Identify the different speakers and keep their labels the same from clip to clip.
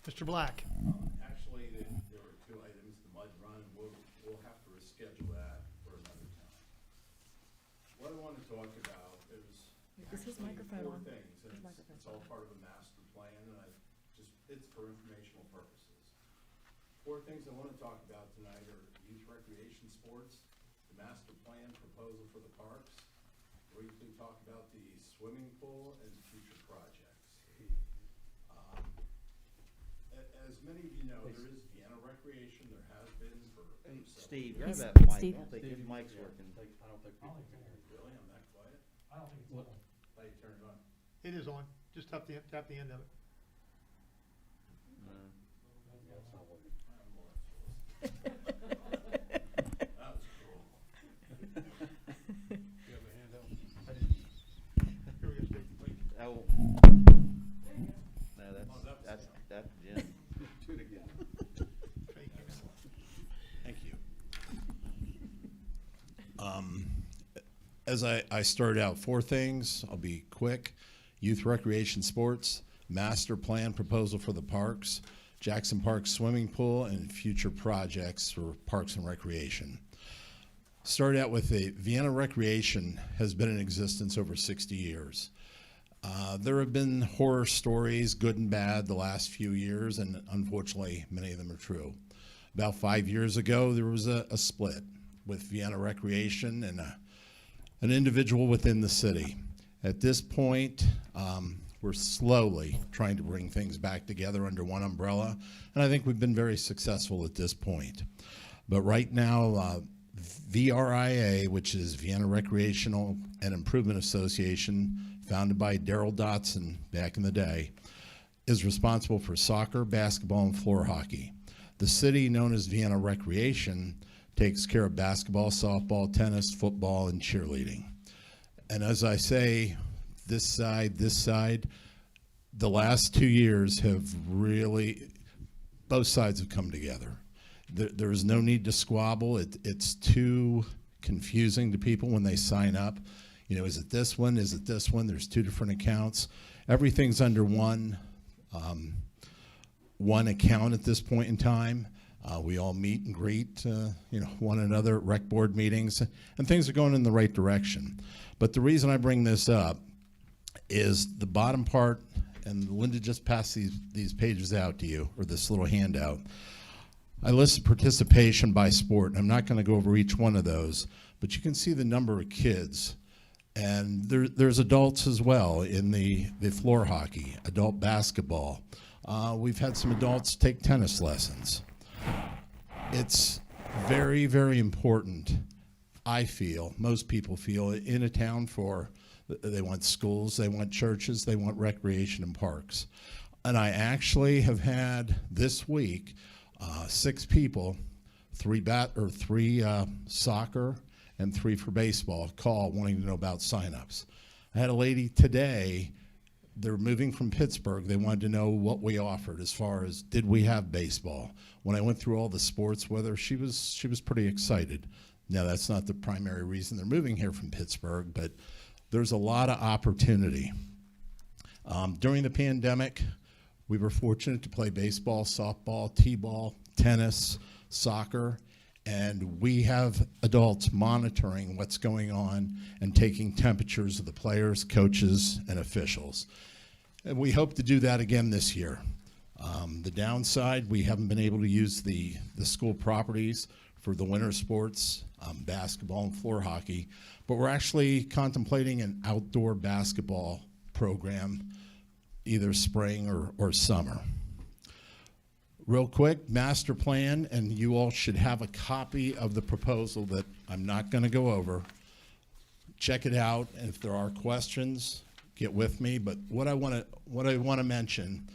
Speaker 1: Mr. Black.
Speaker 2: Actually, there were two items, the mud run, we'll have to reschedule that for another time. What I want to talk about is
Speaker 3: Is his
Speaker 2: actually
Speaker 3: microphone
Speaker 2: four
Speaker 3: on?
Speaker 2: things, and
Speaker 3: His microphone's
Speaker 2: it's all
Speaker 3: on.
Speaker 2: part of a master plan, and it's for informational purposes. Four things I want to talk about tonight are youth recreation sports, the master plan proposal for the parks, briefly talk about the swimming pool, and future projects. As many of you know, there is Vienna recreation, there has been for
Speaker 4: Hey,
Speaker 2: several
Speaker 4: Steve,
Speaker 2: years.
Speaker 4: grab that mic.
Speaker 3: Steve.
Speaker 4: I don't think his mic's working.
Speaker 5: I don't think people can hear you.
Speaker 2: Really, I'm that quiet?
Speaker 5: I don't think it's on.
Speaker 2: How you turn it on?
Speaker 1: It is on. Just tap the end of it.
Speaker 5: That's not working.
Speaker 2: I'm more interested. That was cool.
Speaker 5: You have a handout?
Speaker 1: Here we go, Steve.
Speaker 4: Oh. No, that's Jim.
Speaker 5: Do it again.
Speaker 1: Fake it.
Speaker 2: Thank you. As I started out, four things, I'll be quick. Youth recreation sports, master plan proposal for the parks, Jackson Park swimming pool, and future projects for parks and recreation. Started out with Vienna recreation has been in existence over 60 years. There have been horror stories, good and bad, the last few years, and unfortunately, many of them are true. About 5 years ago, there was a split with Vienna recreation and an individual within the city. At this point, we're slowly trying to bring things back together under one umbrella, and I think we've been very successful at this point. But right now, VRIA, which is Vienna Recreational and Improvement Association, founded by Daryl Dotson back in the day, is responsible for soccer, basketball, and floor hockey. The city, known as Vienna Recreation, takes care of basketball, softball, tennis, football, and cheerleading. And as I say, this side, the last 2 years have really, both sides have come together. There is no need to squabble. It's too confusing to people when they sign up. You know, is it this one? Is it this one? There's two different accounts. Everything's under one account at this point in time. We all meet and greet, one another at rec board meetings, and things are going in the right direction. But the reason I bring this up is the bottom part, and Linda just passed these pages out to you, or this little handout. I listed participation by sport, and I'm not going to go over each one of those, but you can see the number of kids. And there's adults as well in the floor hockey, adult basketball. We've had some adults take tennis lessons. It's very, very important, I feel, most people feel, in a town for, they want schools, they want churches, they want recreation and parks. And I actually have had this week 6 people, 3 soccer and 3 for baseball, call wanting to know about signups. I had a lady today, they're moving from Pittsburgh. They wanted to know what we offered as far as did we have baseball. When I went through all the sports, whether she was pretty excited. Now that's not the primary reason they're moving here from Pittsburgh, but there's a lot of opportunity. During the pandemic, we were fortunate to play baseball, softball, t-ball, tennis, soccer, and we have adults monitoring what's going on and taking temperatures of the players, coaches, and officials. And we hope to do that again this year. The downside, we haven't been able to use the school properties for the winter sports, basketball and floor hockey, but we're actually contemplating an outdoor basketball program either spring or summer. Real quick, master plan, and you all should have a copy of the proposal that I'm not going to go over. Check it out, and if there are questions, get with me. But what I want to mention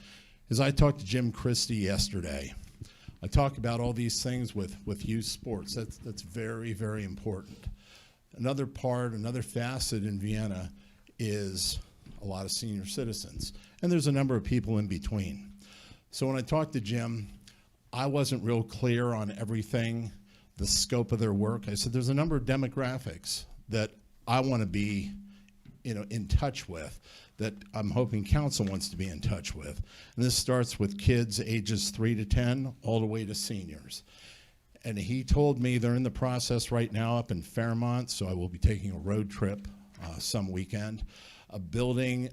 Speaker 2: is I talked to Jim Christie yesterday. I talk about all these things with youth sports. That's very, very important. Another facet in Vienna is a lot of senior citizens, and there's a number of people in between. So when I talked to Jim, I wasn't real clear on everything, the scope of their work. I said there's a number of demographics that I want to be in touch with, that I'm hoping council wants to be in touch with. And this starts with kids ages 3 to 10 all the way to seniors. And he told me they're in the process right now up in Fairmont, so I will be taking a road trip some weekend, of building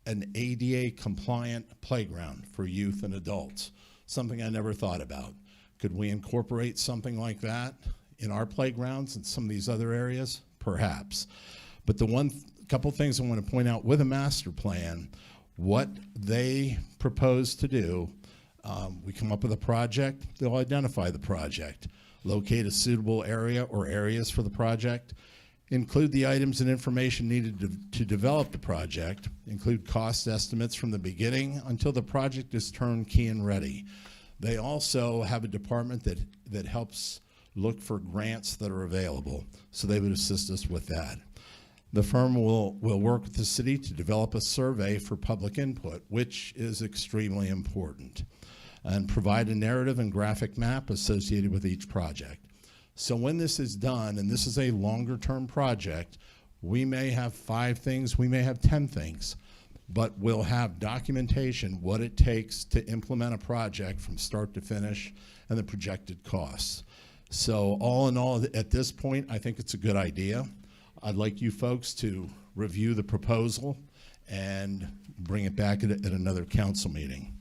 Speaker 2: an ADA compliant playground for youth and adults, something I never thought about. Could we incorporate something like that in our playgrounds and some of these other areas? Perhaps. But the couple things I want to point out with a master plan, what they propose to do, we come up with a project, they'll identify the project, locate a suitable area or areas for the project, include the items and information needed to develop the project, include cost estimates from the beginning until the project is turnkey and ready. They also have a department that helps look for grants that are available, so they would assist us with that. The firm will work with the city to develop a survey for public input, which is extremely important, and provide a narrative and graphic map associated with each project. So when this is done, and this is a longer term project, we may have 5 things, we may have 10 things, but we'll have documentation, what it takes to implement a project from start to finish and the projected costs. So all in all, at this point, I think it's a good idea. I'd like you folks to review the proposal and bring it back at another council meeting.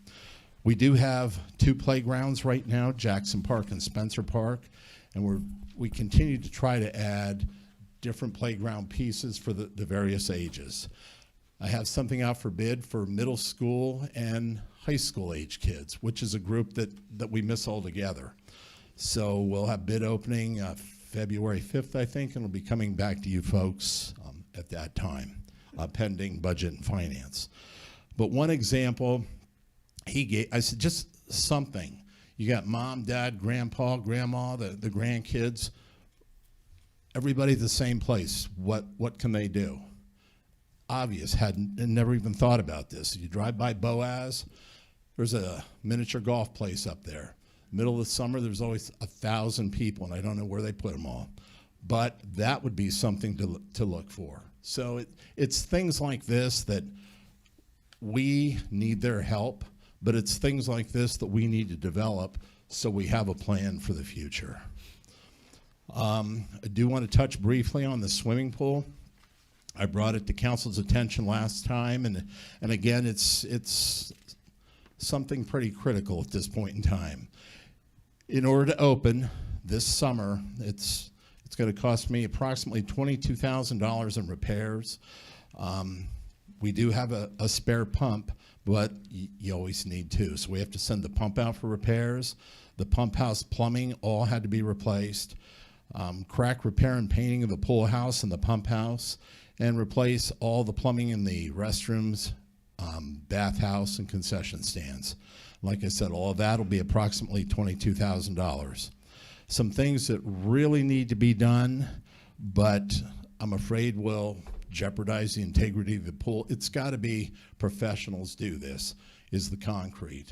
Speaker 2: We do have 2 playgrounds right now, Jackson Park and Spencer Park, and we continue to try to add different playground pieces for the various ages. I have something out for bid for middle school and high school age kids, which is a group that we miss altogether. So we'll have bid opening February 5th, I think, and we'll be coming back to you folks at that time, pending budget and finance. But one example he gave, I said, just something. You got mom, dad, grandpa, grandma, the grandkids, everybody at the same place. What can they do? Obvious, never even thought about this. You drive by Boaz, there's a miniature golf place up there. Middle of the summer, there's always 1,000 people, and I don't know where they put them all. But that would be something to look for. So it's things like this that we need their help, but it's things like this that we need to develop so we have a plan for the future. I do want to touch briefly on the swimming pool. I brought it to council's attention last time, and again, it's something pretty critical at this point in time. In order to open this summer, it's going to cost me approximately $22,000 in repairs. We do have a spare pump, but you always need 2. So we have to send the pump out for repairs. The pump house plumbing all had to be replaced. Crack repair and painting of the pool house and the pump house, and replace all the plumbing in the restrooms, bathhouse, and concession stands. Like I said, all of that will be approximately $22,000. Some things that really need to be done, but I'm afraid will jeopardize the integrity of the pool. It's got to be professionals do this, is the concrete.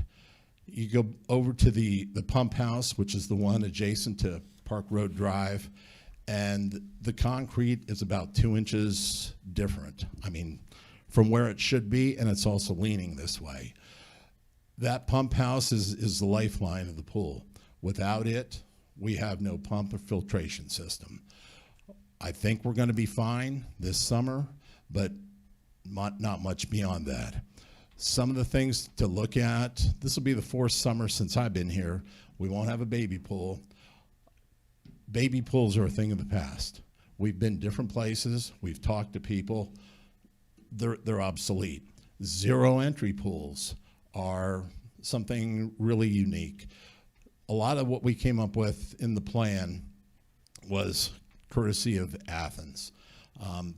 Speaker 2: You go over to the pump house, which is the one adjacent to Park Road Drive, and the concrete is about 2 inches different. I mean, from where it should be, and it's also leaning this way. That pump house is the lifeline of the pool. Without it, we have no pump or filtration system. I think we're going to be fine this summer, but not much beyond that. Some of the things to look at, this will be the 4th summer since I've been here. We won't have a baby pool. Baby pools are a thing of the past. We've been different places. We've talked to people. They're obsolete. 0 entry pools are something really unique. A lot of what we came up with in the plan was courtesy of Athens.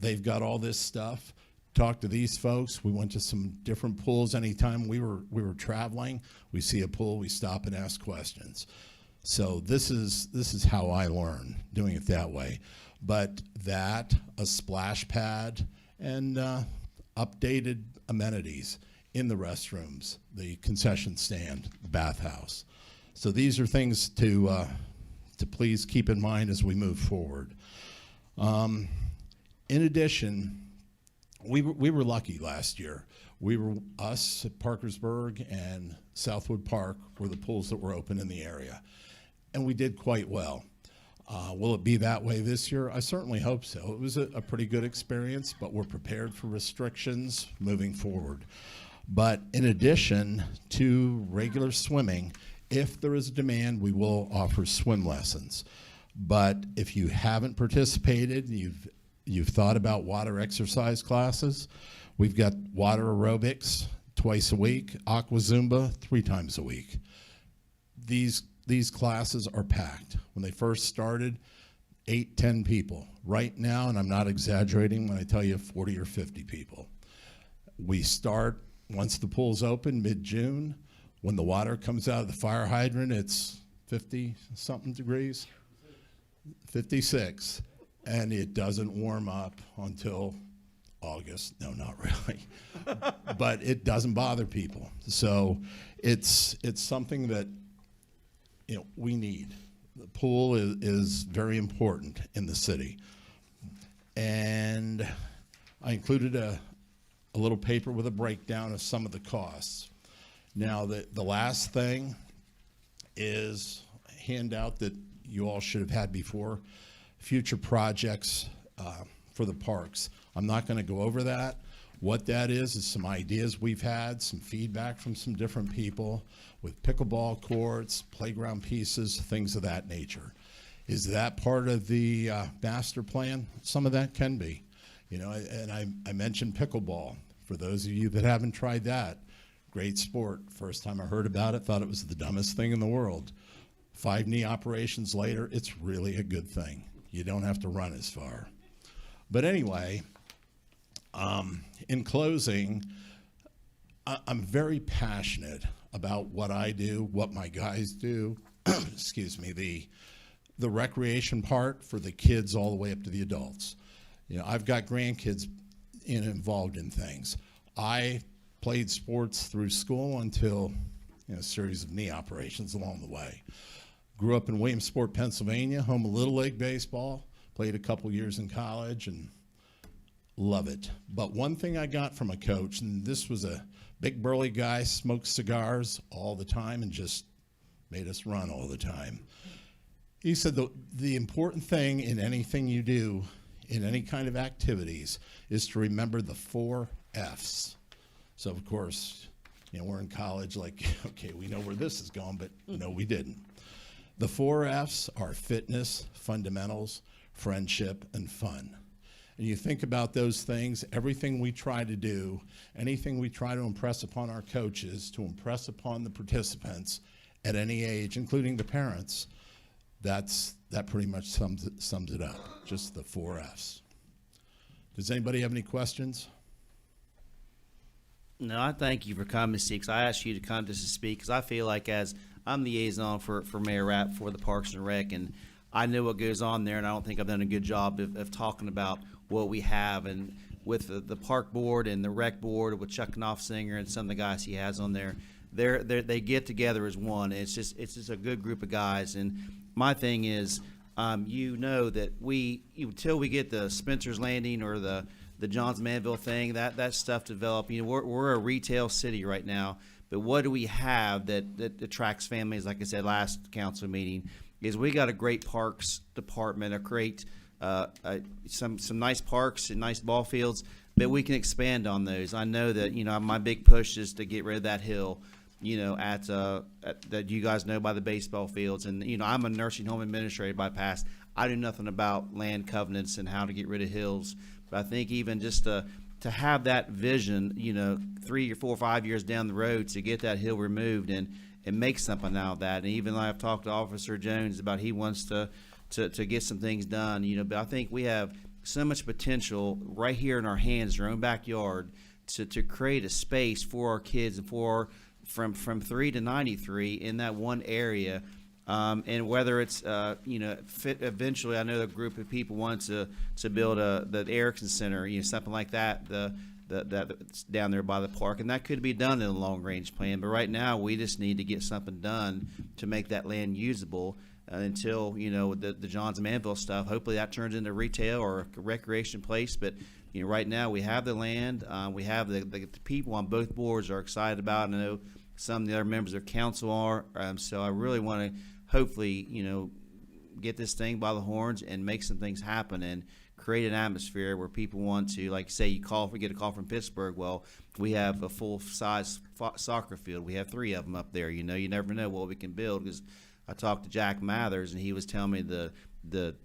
Speaker 2: They've got all this stuff. Talked to these folks. We went to some different pools. Anytime we were traveling, we see a pool, we stop and ask questions. So this is how I learn, doing it that way. But that, a splash pad, and updated amenities in the restrooms, the concession stand, the bathhouse. So these are things to please keep in mind as we move forward. In addition, we were lucky last year. Us at Parkersburg and Southwood Park were the pools that were open in the area, and we did quite well. Will it be that way this year? I certainly hope so. It was a pretty good experience, but we're prepared for restrictions moving forward. But in addition to regular swimming, if there is a demand, we will offer swim lessons. But if you haven't participated, you've thought about water exercise classes, we've got water aerobics twice a week, aqua zumba 3 times a week. These classes are packed. When they first started, 8, 10 people. Right now, and I'm not exaggerating when I tell you 40 or 50 people. We start, once the pool's open, mid-June. When the water comes out of the fire hydrant, it's 50-something degrees, 56, and it doesn't warm up until August. No, not really. But it doesn't bother people. So it's something that we need. The pool is very important in the city. And I included a little paper with a breakdown of some of the costs. Now, the last thing is a handout that you all should have had before, future projects for the parks. I'm not going to go over that. What that is some ideas we've had, some feedback from some different people with pickleball courts, playground pieces, things of that nature. Is that part of the master plan? Some of that can be. And I mentioned pickleball. For those of you that haven't tried that, great sport. First time I heard about it, thought it was the dumbest thing in the world. 5 knee operations later, it's really a good thing. You don't have to run as far. But anyway, in closing, I'm very passionate about what I do, what my guys do, excuse me, the recreation part for the kids all the way up to the adults. I've got grandkids involved in things. I played sports through school until a series of knee operations along the way. Grew up in Williamsport, Pennsylvania, home of Little League baseball, played a couple years in college and love it. But one thing I got from a coach, and this was a big burly guy, smoked cigars all the time and just made us run all the time. He said the important thing in anything you do, in any kind of activities, is to remember the 4 F's. So of course, we're in college like, okay, we know where this is going, but no, we didn't. The 4 F's are fitness, fundamentals, friendship, and fun. And you think about those things, everything we try to do, anything we try to impress upon our coaches, to impress upon the participants at any age, including the parents, that pretty much sums it up, just the 4 F's. Does anybody have any questions?
Speaker 3: No, I thank you for coming, Steve, 'cause I asked you to come just to speak, because I feel like as I'm the liaison for Mayor Rapp for the Parks and Rec, and I know what goes on there, and I don't think I've done a good job of talking about what we have, and with the park board and the rec board with Chuck Knopfsinger and some of the guys he has on there, they get together as one. It's just a good group of guys, and my thing is, that until we get the Spencer's Landing or the Johns Manville thing, that stuff develop. We're a retail city right now, but what do we have that attracts families? Like I said last council meeting, is we got a great parks department, a great some nice parks and nice ball fields, but we can expand on those. I know that my big push is to get rid of that hill. At that you guys know by the baseball fields, and I'm a nursing home administrator by past. I do nothing about land covenants and how to get rid of hills, but I think even just to have that vision, 3 or 4 or 5 years down the road to get that hill removed and make something out of that. And even I've talked to Officer Jones about he wants to get some things done, but I think we have so much potential right here in our hands, our own backyard, to create a space for our kids and for from 3 to 93 in that one area, and whether it's fit eventually. I know a group of people want to build the Erickson Center, something like that. That's down there by the park, and that could be done in a long range plan. But right now, we just need to get something done to make that land usable until the Johns Manville stuff. Hopefully, that turns into retail or a recreation place. But You know, right now we have the land, we have the people on both boards are excited about it. I know some of the other members of council are, so I really want to hopefully, you know, get this thing by the horns and make some things happen and create an atmosphere where people want to, like say you get a call from Pittsburgh. Well, we have a full-size soccer field. We have 3 of them up there. You know, you never know what we can build, because I talked to Jack Mathers and he was telling me the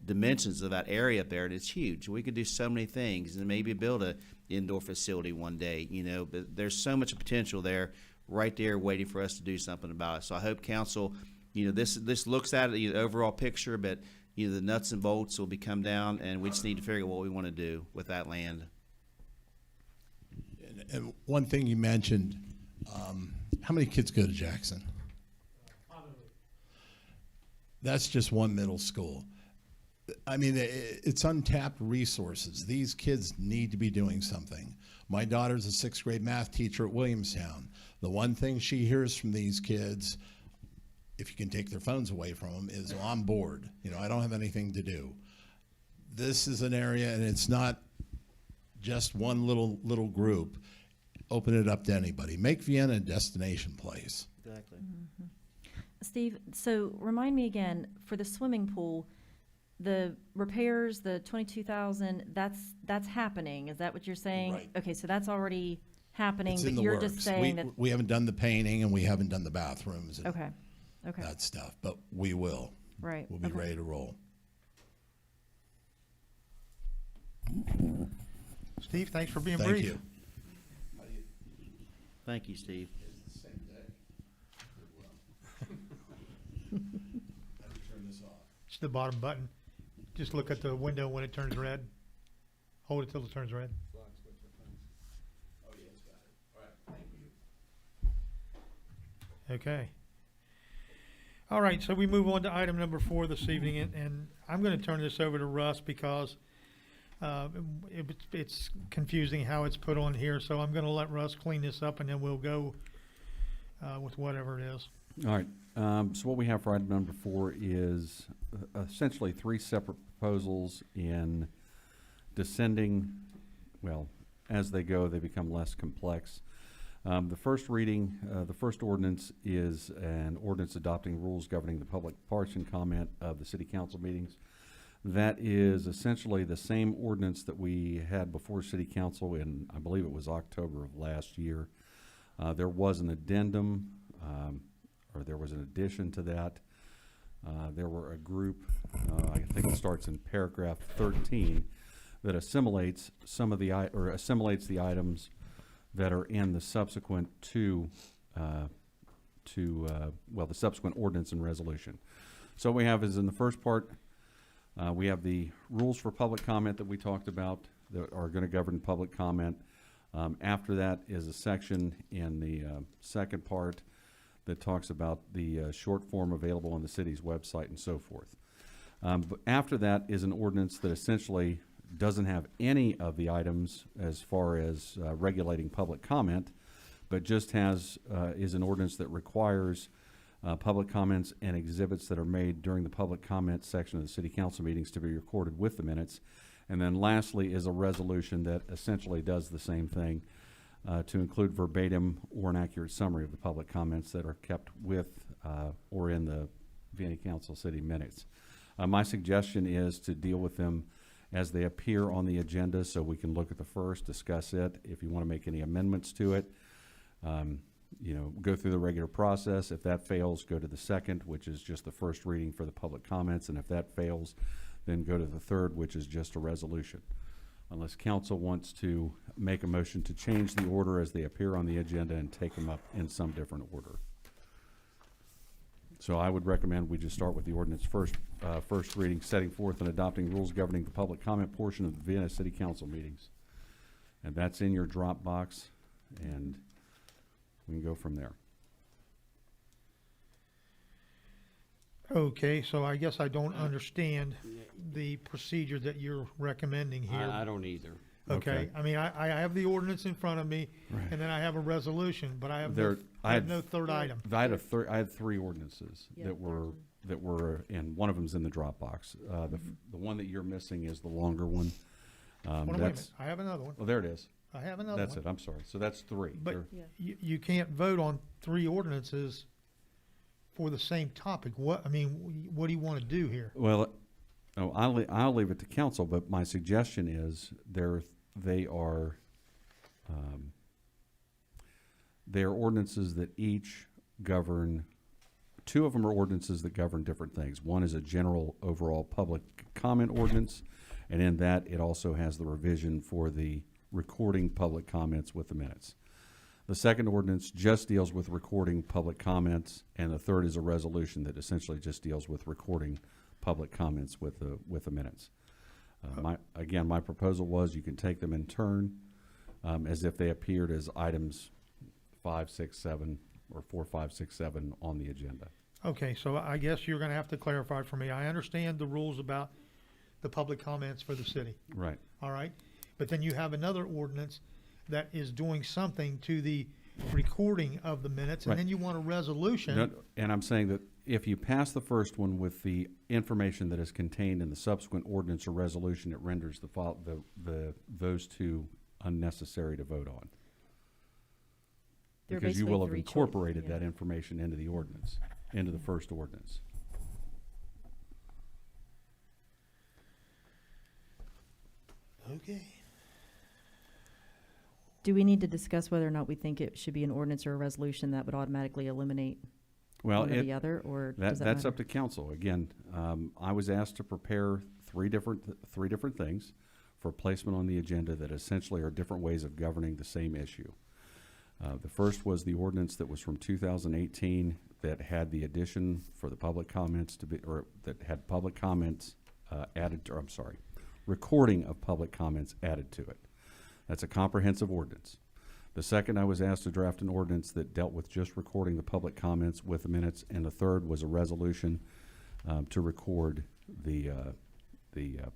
Speaker 3: dimensions of that area up there, and it's huge. We could do so many things and maybe build a indoor facility one day, you know, but there's so much potential there right there waiting for us to do something about it. So I hope council, you know, this looks at it, the overall picture, but you know, the nuts and bolts will be come down, and we just need to figure out what we want to do with that land.
Speaker 2: And one thing you mentioned, how many kids go to Jackson? That's just one middle school. I mean, it's untapped resources. These kids need to be doing something. My daughter's a 6th grade math teacher at Williamstown. The one thing she hears from these kids, if you can take their phones away from them, is, well, I'm bored. You know, I don't have anything to do. This is an area, and it's not just one little group. Open it up to anybody. Make Vienna a destination place.
Speaker 3: Exactly.
Speaker 6: Steve, so remind me again, for the swimming pool, the repairs, the 22,000, that's happening. Is that what you're saying?
Speaker 2: Right.
Speaker 6: Okay, so that's already happening,
Speaker 2: It's
Speaker 6: but
Speaker 2: in the
Speaker 6: you're
Speaker 2: works.
Speaker 6: just saying that,
Speaker 2: We haven't done the painting, and we haven't done the bathrooms and
Speaker 6: okay,
Speaker 2: that stuff, but we will.
Speaker 6: right.
Speaker 2: We'll be
Speaker 6: okay.
Speaker 2: ready to roll.
Speaker 1: Steve, thanks for being
Speaker 2: Thank
Speaker 1: brief.
Speaker 2: you.
Speaker 3: Thank you, Steve.
Speaker 1: It's the bottom button. Just look at the window when it turns red. Hold it till it turns red. Okay. All right, so we move on to item number 4 this evening, and I'm going to turn this over to Russ because it's confusing how it's put on here. So I'm going to let Russ clean this up, and then we'll go with whatever it is.
Speaker 5: All right, so what we have for item number 4 is essentially 3 separate proposals in descending, well, as they go, they become less complex. The first reading, the first ordinance is an ordinance adopting rules governing the public parts and comment of the city council meetings. That is essentially the same ordinance that we had before city council in, I believe it was October of last year. There was an addendum, or there was an addition to that. There were a group, I think it starts in paragraph 13, that assimilates some of the, assimilates the items that are in the subsequent the subsequent ordinance and resolution. So what we have is in the first part, we have the rules for public comment that we talked about that are going to govern public comment. After that is a section in the second part that talks about the short form available on the city's website and so forth. But after that is an ordinance that essentially doesn't have any of the items as far as regulating public comment, but just has is an ordinance that requires public comments and exhibits that are made during the public comment section of the city council meetings to be recorded with the minutes. And then lastly is a resolution that essentially does the same thing to include verbatim or an accurate summary of the public comments that are kept with or in the Vienna Council city minutes. My suggestion is to deal with them as they appear on the agenda, so we can look at the first, discuss it. If you want to make any amendments to it, you know, go through the regular process. If that fails, go to the second, which is just the first reading for the public comments, and if that fails, then go to the third, which is just a resolution. Unless council wants to make a motion to change the order as they appear on the agenda and take them up in some different order. So I would recommend we just start with the ordinance first reading, setting forth and adopting rules governing the public comment portion of the Vienna City Council meetings. And that's in your Dropbox, and we can go from there.
Speaker 1: Okay, so I guess I don't understand the procedure that you're recommending here.
Speaker 7: I don't either.
Speaker 1: Okay, I mean, I have the ordinance in front of me,
Speaker 5: Right.
Speaker 1: and then I have a resolution, but I have
Speaker 5: There-
Speaker 1: I have no third item.
Speaker 5: I had 3 ordinances
Speaker 6: Yeah,
Speaker 5: that were
Speaker 6: there's
Speaker 5: and one of them's in the Dropbox. The one that you're missing is the longer one.
Speaker 1: Hold on, wait a minute.
Speaker 5: That's,
Speaker 1: I have another one.
Speaker 5: well, there it is.
Speaker 1: I have another
Speaker 5: That's
Speaker 1: one.
Speaker 5: it, I'm sorry. So that's three.
Speaker 1: But
Speaker 5: There-
Speaker 6: Yeah.
Speaker 1: you can't vote on 3 ordinances for the same topic. What, I mean, what do you want to do here?
Speaker 5: Well, oh, I'll leave it to council, but my suggestion is they are ordinances that each govern, 2 of them are ordinances that govern different things. One is a general overall public comment ordinance, and in that, it also has the revision for the recording public comments with the minutes. The second ordinance just deals with recording public comments, and the third is a resolution that essentially just deals with recording public comments with the minutes. My proposal was you can take them in turn, as if they appeared as items 5, 6, 7, or 4, 5, 6, 7 on the agenda.
Speaker 1: Okay, so I guess you're gonna have to clarify for me. I understand the rules about the public comments for the city,
Speaker 5: Right.
Speaker 1: all right? But then you have another ordinance that is doing something to the recording of the minutes,
Speaker 5: Right.
Speaker 1: and then you want a resolution.
Speaker 5: No, and I'm saying that if you pass the first one with the information that is contained in the subsequent ordinance or resolution, it renders those 2 unnecessary to vote on.
Speaker 6: There are
Speaker 5: Because you
Speaker 6: basically
Speaker 5: will have
Speaker 6: 3 choices,
Speaker 5: incorporated
Speaker 6: yeah.
Speaker 5: that information into the ordinance, into the first ordinance.
Speaker 1: Okay.
Speaker 6: Do we need to discuss whether or not we think it should be an ordinance or a resolution that would automatically eliminate
Speaker 5: Well,
Speaker 6: one or the other, or does that
Speaker 5: that's
Speaker 6: matter?
Speaker 5: up to council. Again, I was asked to prepare three different things for placement on the agenda that essentially are different ways of governing the same issue. The first was the ordinance that was from 2018 that had the addition for the public comments to be, or that had public comments added, or I'm sorry, recording of public comments added to it. That's a comprehensive ordinance. The second, I was asked to draft an ordinance that dealt with just recording the public comments with the minutes, and the third was a resolution to record the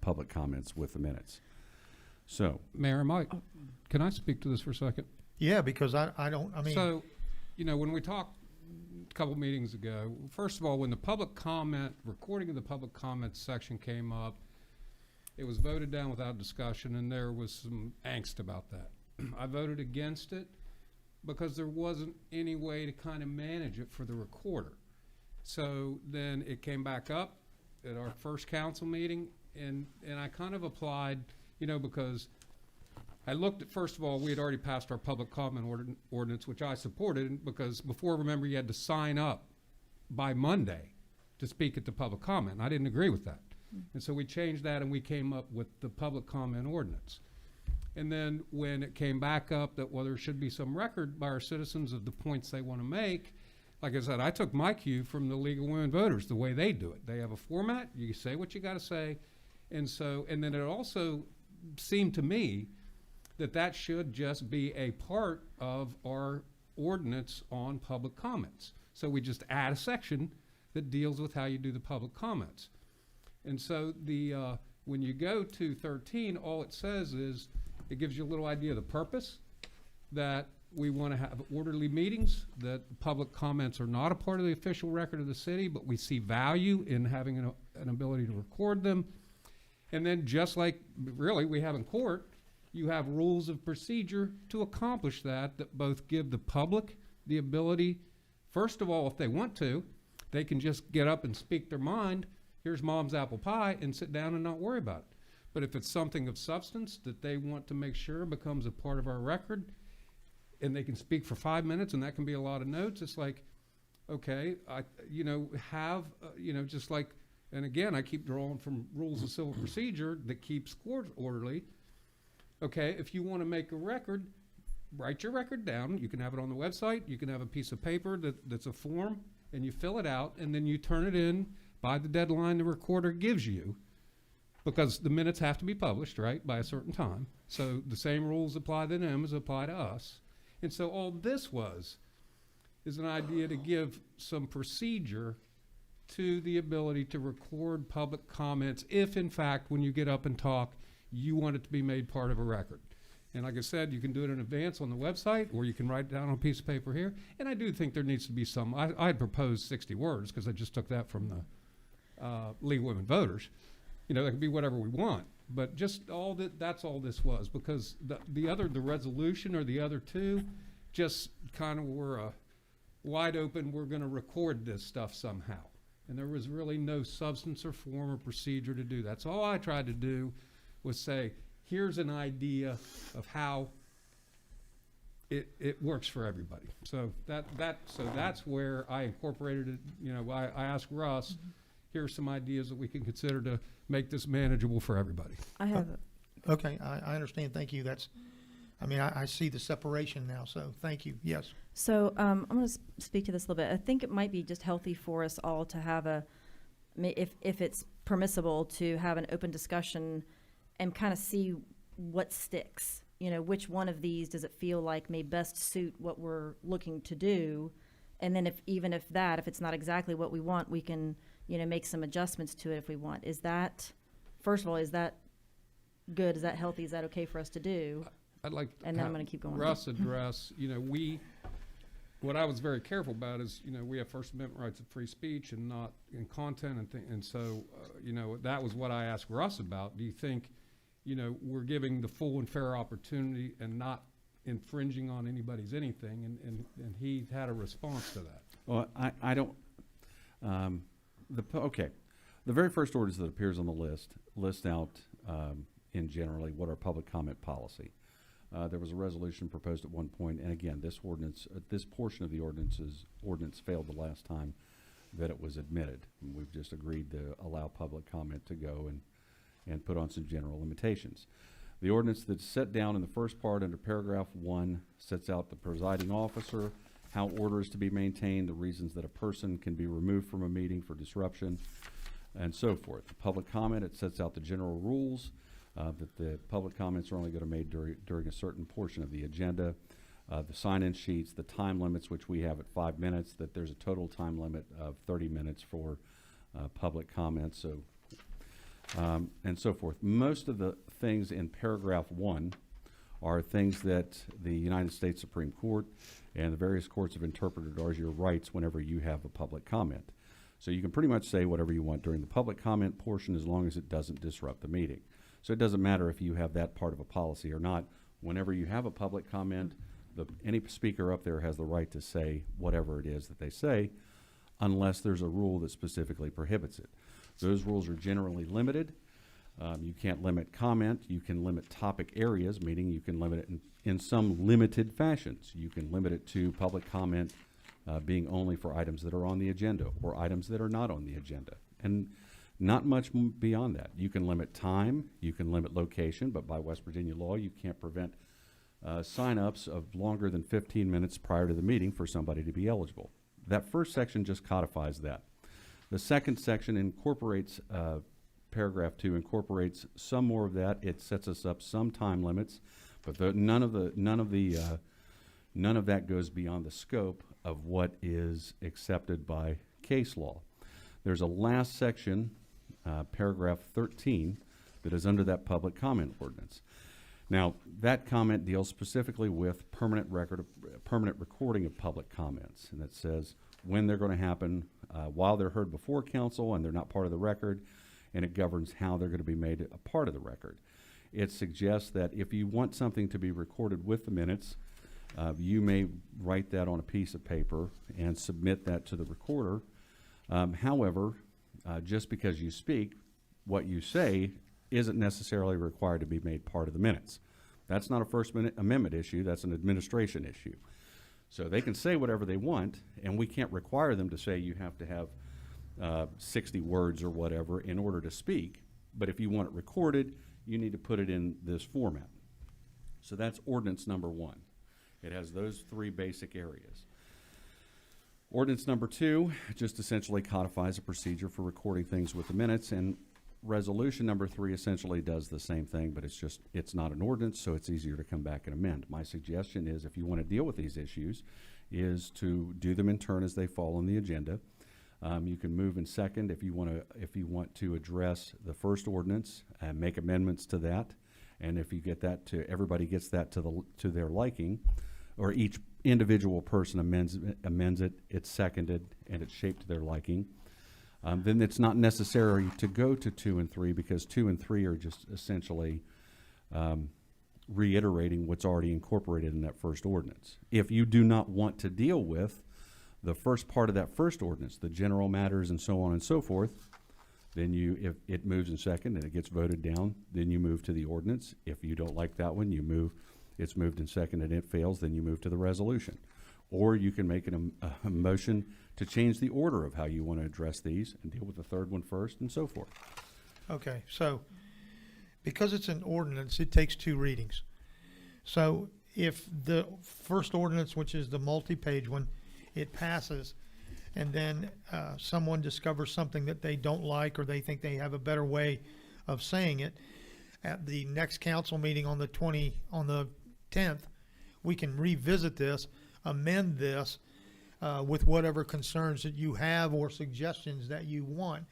Speaker 5: public comments with the minutes. So,
Speaker 7: Mayor, can I speak to this for a second?
Speaker 1: Yeah, because I mean,
Speaker 7: So, when we talked a couple meetings ago, first of all, when the public comment, recording of the public comments section came up, it was voted down without discussion, and there was some angst about that. I voted against it because there wasn't any way to kind of manage it for the recorder. So then it came back up at our first council meeting, and I kind of applied, because I looked at, first of all, we had already passed our public comment ordinance, which I supported, because before, remember, you had to sign up by Monday to speak at the public comment, and I didn't agree with that. And so we changed that, and we came up with the public comment ordinance. And then when it came back up that, well, there should be some record by our citizens of the points they want to make, like I said, I took my cue from the League of Women Voters, the way they do it. They have a format, you say what you got to say, and then it also seemed to me that should just be a part of our ordinance on public comments. So we just add a section that deals with how you do the public comments. And so when you go to 13, all it says is, it gives you a little idea of the purpose, that we want to have orderly meetings, that public comments are not a part of the official record of the city, but we see value in having an ability to record them. And then just like really we have in court, you have rules of procedure to accomplish that both give the public the ability, first of all, if they want to, they can just get up and speak their mind, here's mom's apple pie, and sit down and not worry about it. But if it's something of substance that they want to make sure becomes a part of our record, and they can speak for 5 minutes, and that can be a lot of notes, it's like, okay, just like, and again, I keep drawing from rules of civil procedure that keeps court orderly. Okay, if you want to make a record, write your record down. You can have it on the website. You can have a piece of paper that's a form, and you fill it out, and then you turn it in by the deadline the recorder gives you, because the minutes have to be published, right, by a certain time. So the same rules apply to them as apply to us. And so all this is an idea to give some procedure to the ability to record public comments if, in fact, when you get up and talk, you want it to be made part of a record. And like I said, you can do it in advance on the website, or you can write it down on a piece of paper here. And I do think there needs to be some, I had proposed 60 words, because I just took that from the League of Women Voters. That could be whatever we want. But just all that, that's all this was, because the resolution or the other two, just kind of were a wide open, we're gonna record this stuff somehow. And there was really no substance or form or procedure to do that. So all I tried to do was say, here's an idea of how it works for everybody. So that's where I incorporated it. You know, I asked Russ, here's some ideas that we can consider to make this manageable for everybody.
Speaker 6: I have,
Speaker 1: Okay, I understand, thank you, I see the separation now, so thank you, yes.
Speaker 6: so, I'm gonna speak to this a little bit. I think it might be just healthy for us all to have if it's permissible, to have an open discussion and kind of see what sticks. You know, which one of these does it feel like may best suit what we're looking to do? And then if it's not exactly what we want, we can, you know, make some adjustments to it if we want. Is that, first of all, is that good? Is that healthy? Is that okay for us to do?
Speaker 7: I'd like
Speaker 6: And then I'm gonna keep going.
Speaker 7: Russ address, you know, what I was very careful about is, you know, we have First Amendment rights of free speech and not in content and so, you know, that was what I asked Russ about. Do you think, you know, we're giving the full and fair opportunity and not infringing on anybody's anything? And he had a response to that.
Speaker 5: Well, I don't, okay. The very first ordinance that appears on the list lists out, in generally what our public comment policy. There was a resolution proposed at one point, and again, this ordinance, this portion of the ordinance failed the last time that it was admitted. And we've just agreed to allow public comment to go and put on some general limitations. The ordinance that's set down in the first part under paragraph 1 sets out the presiding officer, how order is to be maintained, the reasons that a person can be removed from a meeting for disruption, and so forth. The public comment, it sets out the general rules, that the public comments are only going to be made during a certain portion of the agenda, the sign-in sheets, the time limits, which we have at 5 minutes, that there's a total time limit of 30 minutes for public comments, so and so forth. Most of the things in paragraph 1 are things that the United States Supreme Court and the various courts have interpreted as your rights whenever you have a public comment. So you can pretty much say whatever you want during the public comment portion as long as it doesn't disrupt the meeting. So it doesn't matter if you have that part of a policy or not. Whenever you have a public comment, any speaker up there has the right to say whatever it is that they say, unless there's a rule that specifically prohibits it. Those rules are generally limited. You can't limit comment. You can limit topic areas, meaning you can limit it in some limited fashions. You can limit it to public comment being only for items that are on the agenda or items that are not on the agenda. And not much beyond that. You can limit time, you can limit location, but by West Virginia law, you can't prevent sign-ups of longer than 15 minutes prior to the meeting for somebody to be eligible. That first section just codifies that. The second section incorporates, paragraph 2 incorporates some more of that. It sets us up some time limits, but none of that goes beyond the scope of what is accepted by case law. There's a last section, paragraph 13, that is under that public comment ordinance. Now, that comment deals specifically with permanent recording of public comments, and it says when they're going to happen, while they're heard before council and they're not part of the record, and it governs how they're going to be made a part of the record. It suggests that if you want something to be recorded with the minutes, you may write that on a piece of paper and submit that to the recorder. However, just because you speak, what you say isn't necessarily required to be made part of the minutes. That's not a First Amendment issue, that's an administration issue. So they can say whatever they want, and we can't require them to say you have to have 60 words or whatever in order to speak, but if you want it recorded, you need to put it in this format. So that's ordinance number 1. It has those 3 basic areas. Ordinance number 2 just essentially codifies a procedure for recording things with the minutes, and resolution number 3 essentially does the same thing, but it's not an ordinance, so it's easier to come back and amend. My suggestion is, if you want to deal with these issues, is to do them in turn as they fall on the agenda. You can move in second if you want to address the first ordinance and make amendments to that, and if you get that to everybody gets that to their liking, or each individual person amends it, it's seconded, and it's shaped to their liking. then it's not necessary to go to 2 and 3, because 2 and 3 are just essentially reiterating what's already incorporated in that first ordinance. If you do not want to deal with the first part of that first ordinance, the general matters and so on and so forth, then if it moves in second and it gets voted down, then you move to the ordinance. If you don't like that one, it's moved in second and it fails, then you move to the resolution. Or you can make a motion to change the order of how you want to address these and deal with the third one first and so forth.
Speaker 1: Okay, so because it's an ordinance, it takes 2 readings. So if the first ordinance, which is the multi-page one, it passes, and then someone discovers something that they don't like, or they think they have a better way of saying it, at the next council meeting on the 10th, we can revisit this, amend this with whatever concerns that you have or suggestions that you want.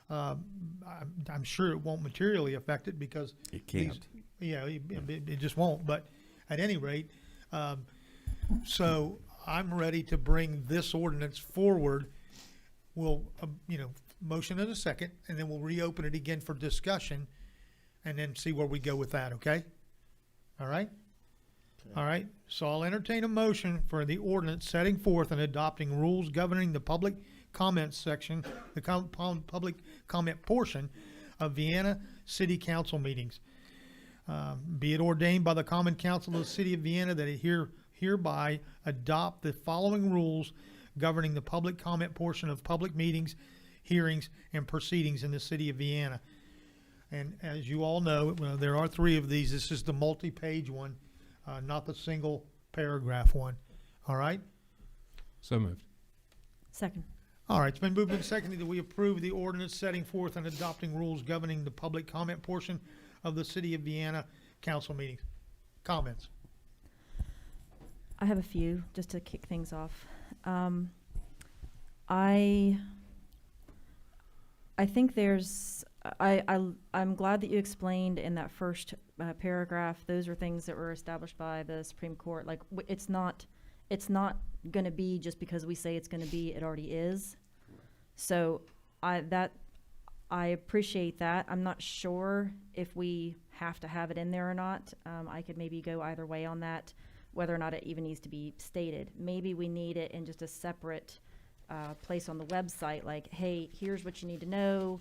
Speaker 1: I'm sure it won't materially affect it because
Speaker 5: It can't.
Speaker 1: it just won't. But at any rate, so I'm ready to bring this ordinance forward. We'll, motion in a second, and then we'll reopen it again for discussion, and then see where we go with that. Okay? All right. All right. So I'll entertain a motion for the ordinance setting forth and adopting rules governing the public comment section, the public comment portion of Vienna City Council meetings. Be it ordained by the Common Council of the City of Vienna that it hereby adopt the following rules governing the public comment portion of public meetings, hearings, and proceedings in the City of Vienna. And as you all know, there are 3 of these. This is the multi-page one, not the single paragraph one. All right?
Speaker 7: So moved.
Speaker 6: Second.
Speaker 1: All right, it's been moved and seconded that we approve the ordinance setting forth and adopting rules governing the public comment portion of the City of Vienna council meetings. Comments?
Speaker 6: I have a few, just to kick things off. I think I'm glad that you explained in that first paragraph, those are things that were established by the Supreme Court. Like, it's not gonna be just because we say it's gonna be, it already is. So I appreciate that. I'm not sure if we have to have it in there or not. I could maybe go either way on that, whether or not it even needs to be stated. Maybe we need it in just a separate place on the website, like, hey, here's what you need to know,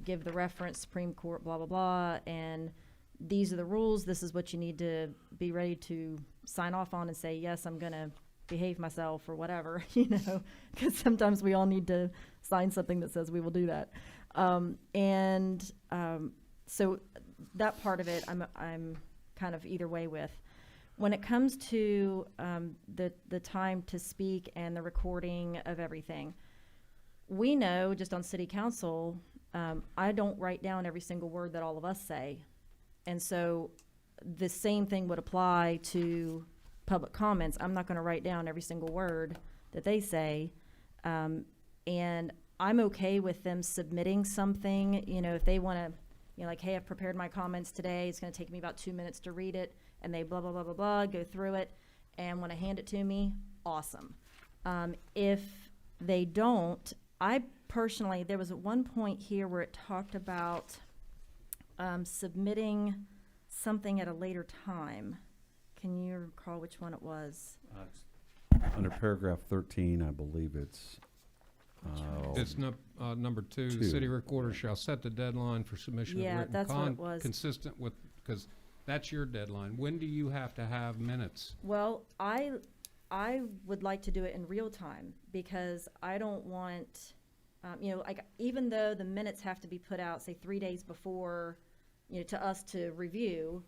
Speaker 6: give the reference, Supreme Court, blah, blah, blah, and these are the rules, this is what you need to be ready to sign off on and say, yes, I'm gonna behave myself or whatever, because sometimes we all need to sign something that says we will do that. So that part of it, I'm kind of either way with. When it comes to the time to speak and the recording of everything, we know just on city council, I don't write down every single word that all of us say. And so the same thing would apply to public comments. I'm not going to write down every single word that they say. And I'm okay with them submitting something, if they want to, like, hey, I've prepared my comments today. It's going to take me about 2 minutes to read it. And they blah, blah, blah, blah, blah, go through it. And when I hand it to me, awesome. If they don't, I personally, there was at one point here where it talked about submitting something at a later time. Can you recall which one it was?
Speaker 5: Under paragraph 13, I believe it's.
Speaker 7: It's number 2. The
Speaker 5: 2.
Speaker 7: city recorder shall set the deadline for submission
Speaker 6: Yeah,
Speaker 7: of written
Speaker 6: that's what it was.
Speaker 7: consistent with, because that's your deadline. When do you have to have minutes?
Speaker 6: Well, I would like to do it in real time because I don't want, like, even though the minutes have to be put out, say 3 days before, to us to review,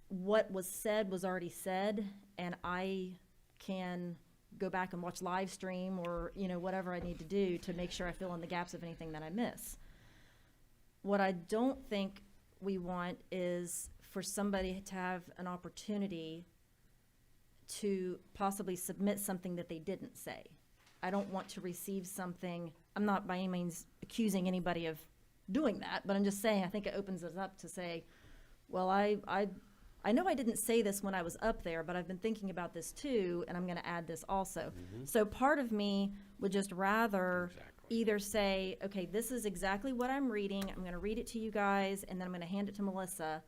Speaker 6: what was said was already said, and I can go back and watch live stream or, whatever I need to do to make sure I fill in the gaps of anything that I miss. What I don't think we want is for somebody to have an opportunity to possibly submit something that they didn't say. I don't want to receive something, I'm not by any means accusing anybody of doing that, but I'm just saying, I think it opens us up to say, well, I know I didn't say this when I was up there, but I've been thinking about this too, and I'm gonna add this also. So part of me would just rather either say, okay, this is exactly what I'm reading, I'm gonna read it to you guys, and then I'm gonna hand it to Melissa,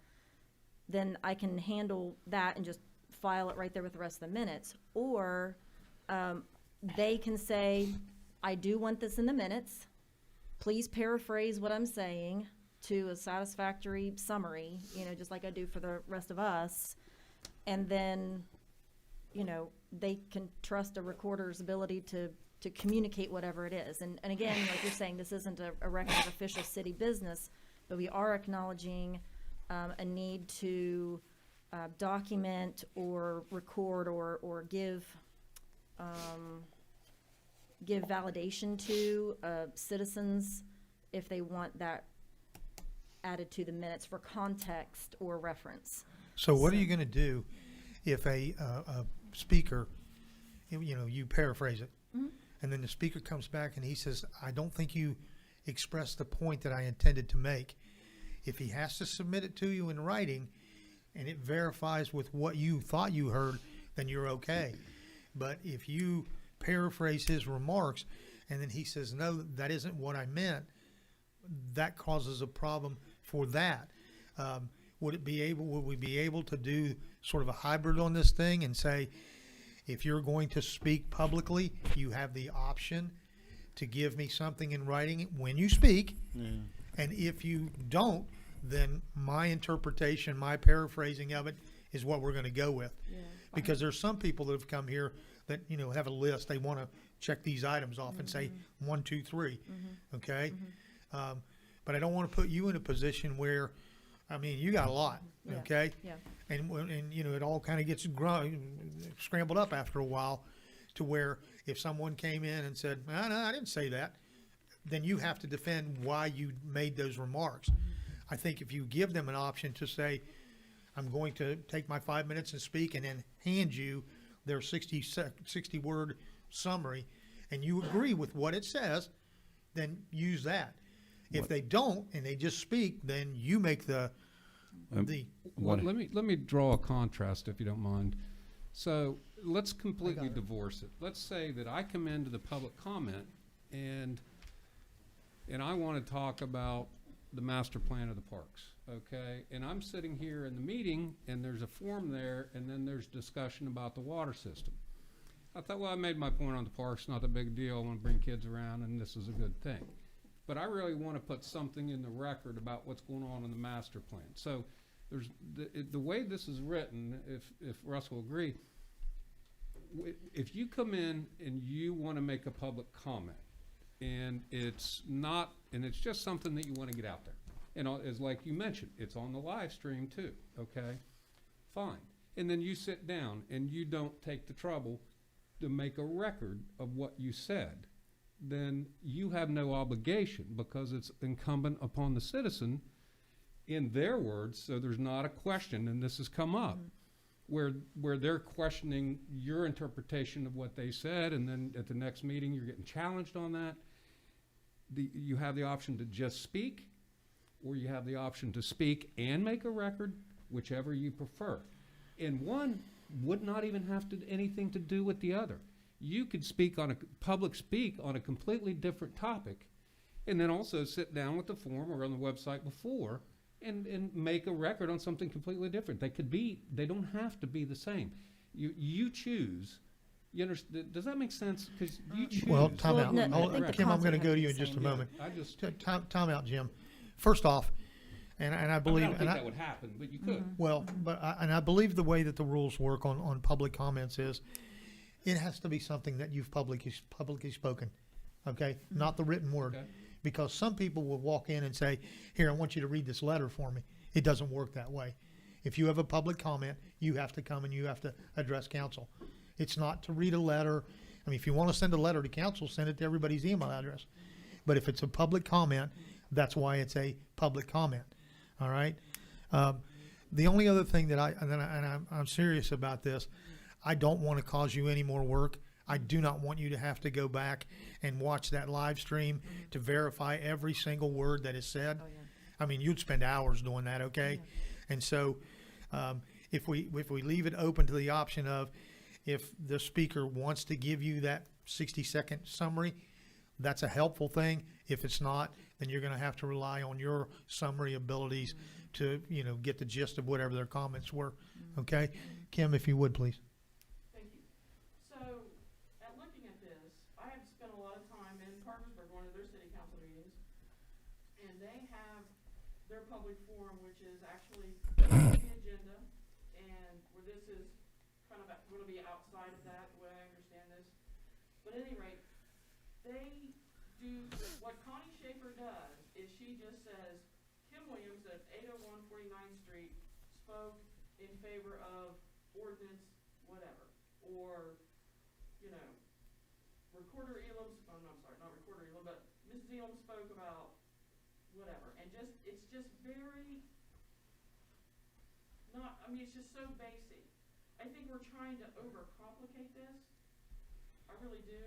Speaker 6: then I can handle that and just file it right there with the rest of the minutes. Or, they can say, I do want this in the minutes, please paraphrase what I'm saying to a satisfactory summary, you know, just like I do for the rest of us. And then, you know, they can trust a recorder's ability to communicate whatever it is. And again, like you're saying, this isn't a record of official city business, but we are acknowledging a need to document or record or give validation to citizens if they want that added to the minutes for context or reference.
Speaker 1: So what are you gonna do if a speaker, you know, you paraphrase it, and then the speaker comes back and he says, I don't think you expressed the point that I intended to make. If he has to submit it to you in writing and it verifies with what you thought you heard, then you're okay. But if you paraphrase his remarks and then he says, no, that isn't what I meant, that causes a problem for that. Would we be able to do sort of a hybrid on this thing and say, if you're going to speak publicly, you have the option to give me something in writing when you speak. And if you don't, then my interpretation, my paraphrasing of it is what we're going to go with. Because there's some people that have come here that, you know, have a list. They want to check these items off and say 1, 2, 3. Okay. But I don't want to put you in a position where, I mean, you got a lot.
Speaker 6: Yeah.
Speaker 1: Okay.
Speaker 6: Yeah.
Speaker 1: And you know, it all kind of gets scrambled up after a while, to where if someone came in and said, no, I didn't say that, then you have to defend why you made those remarks. I think if you give them an option to say, I'm going to take my 5 minutes and speak, and then hand you their 60 word summary, and you agree with what it says, then use that. If they don't and they just speak, then you make the
Speaker 7: Well, let me draw a contrast, if you don't mind. So let's completely
Speaker 1: it.
Speaker 7: divorce it. Let's say that I come into the public comment and I want to talk about the master plan of the parks, okay? And I'm sitting here in the meeting and there's a form there and then there's discussion about the water system. I thought, well, I made my point on the parks, not a big deal. I want to bring kids around and this is a good thing. But I really want to put something in the record about what's going on in the master plan. So there's the way this is written, if Russ will agree, if you come in and you want to make a public comment and it's just something that you want to get out there, and as like you mentioned, it's on the live stream too, okay? Fine. And then you sit down and you don't take the trouble to make a record of what you said, then you have no obligation, because it's incumbent upon the citizen, in their words, so there's not a question, and this has come up, where they're questioning your interpretation of what they said, and then at the next meeting you're getting challenged on that. You have the option to just speak, or you have the option to speak and make a record, whichever you prefer. And one would not even have anything to do with the other. You could speak on a completely different topic, and then also sit down with the form or on the website before and make a record on something completely different. They don't have to be the same. You choose. You understand? Does that make sense? Because you choose.
Speaker 1: Well, time
Speaker 6: Well,
Speaker 1: out.
Speaker 6: no, I think the
Speaker 1: Kim, I'm going to
Speaker 6: concept
Speaker 1: go
Speaker 6: has
Speaker 1: to you
Speaker 6: to
Speaker 1: in
Speaker 6: be
Speaker 1: just
Speaker 6: the
Speaker 1: a
Speaker 6: same.
Speaker 1: moment.
Speaker 7: I just.
Speaker 1: Time out, Jim. First off, and I
Speaker 7: I
Speaker 1: believe,
Speaker 7: don't think that would happen, but you could.
Speaker 1: well, but I believe the way that the rules work on public comments is, it has to be something that you've publicly spoken, okay? Not the written word.
Speaker 7: Okay.
Speaker 1: Because some people will walk in and say, here, I want you to read this letter for me. It doesn't work that way. If you have a public comment, you have to come and you have to address council. It's not to read a letter. I mean, if you want to send a letter to council, send it to everybody's email address. But if it's a public comment, that's why it's a public comment, all right? The only other thing that I'm serious about this, I don't want to cause you any more work. I do not want you to have to go back and watch that live stream to verify every single word that is said.
Speaker 6: Oh, yeah.
Speaker 1: I mean, you'd spend hours doing that, okay? And so if we leave it open to the option of, if the speaker wants to give you that 60-second summary, That's a helpful thing. If it's not, then you're gonna have to rely on your summary abilities to, you know, get the gist of whatever their comments were. Okay? Kim, if you would, please.
Speaker 8: Thank you. So, at looking at this, I have spent a lot of time in Parkersburg, going to their city council meetings, and they have their public forum, which is actually the agenda, and where this is kind of going to be outside of that, the way I understand this. But at any rate, they do, what Connie Schaefer does is she just says, Kim Williams at 801 49th Street spoke in favor of ordinance, whatever, or, you know, Recorder Elam, oh, no, I'm sorry, not Recorder Elam, but Mrs. Elam spoke about whatever, and just, it's just very, not, I mean, it's just so basic. I think we're trying to overcomplicate this, I really do,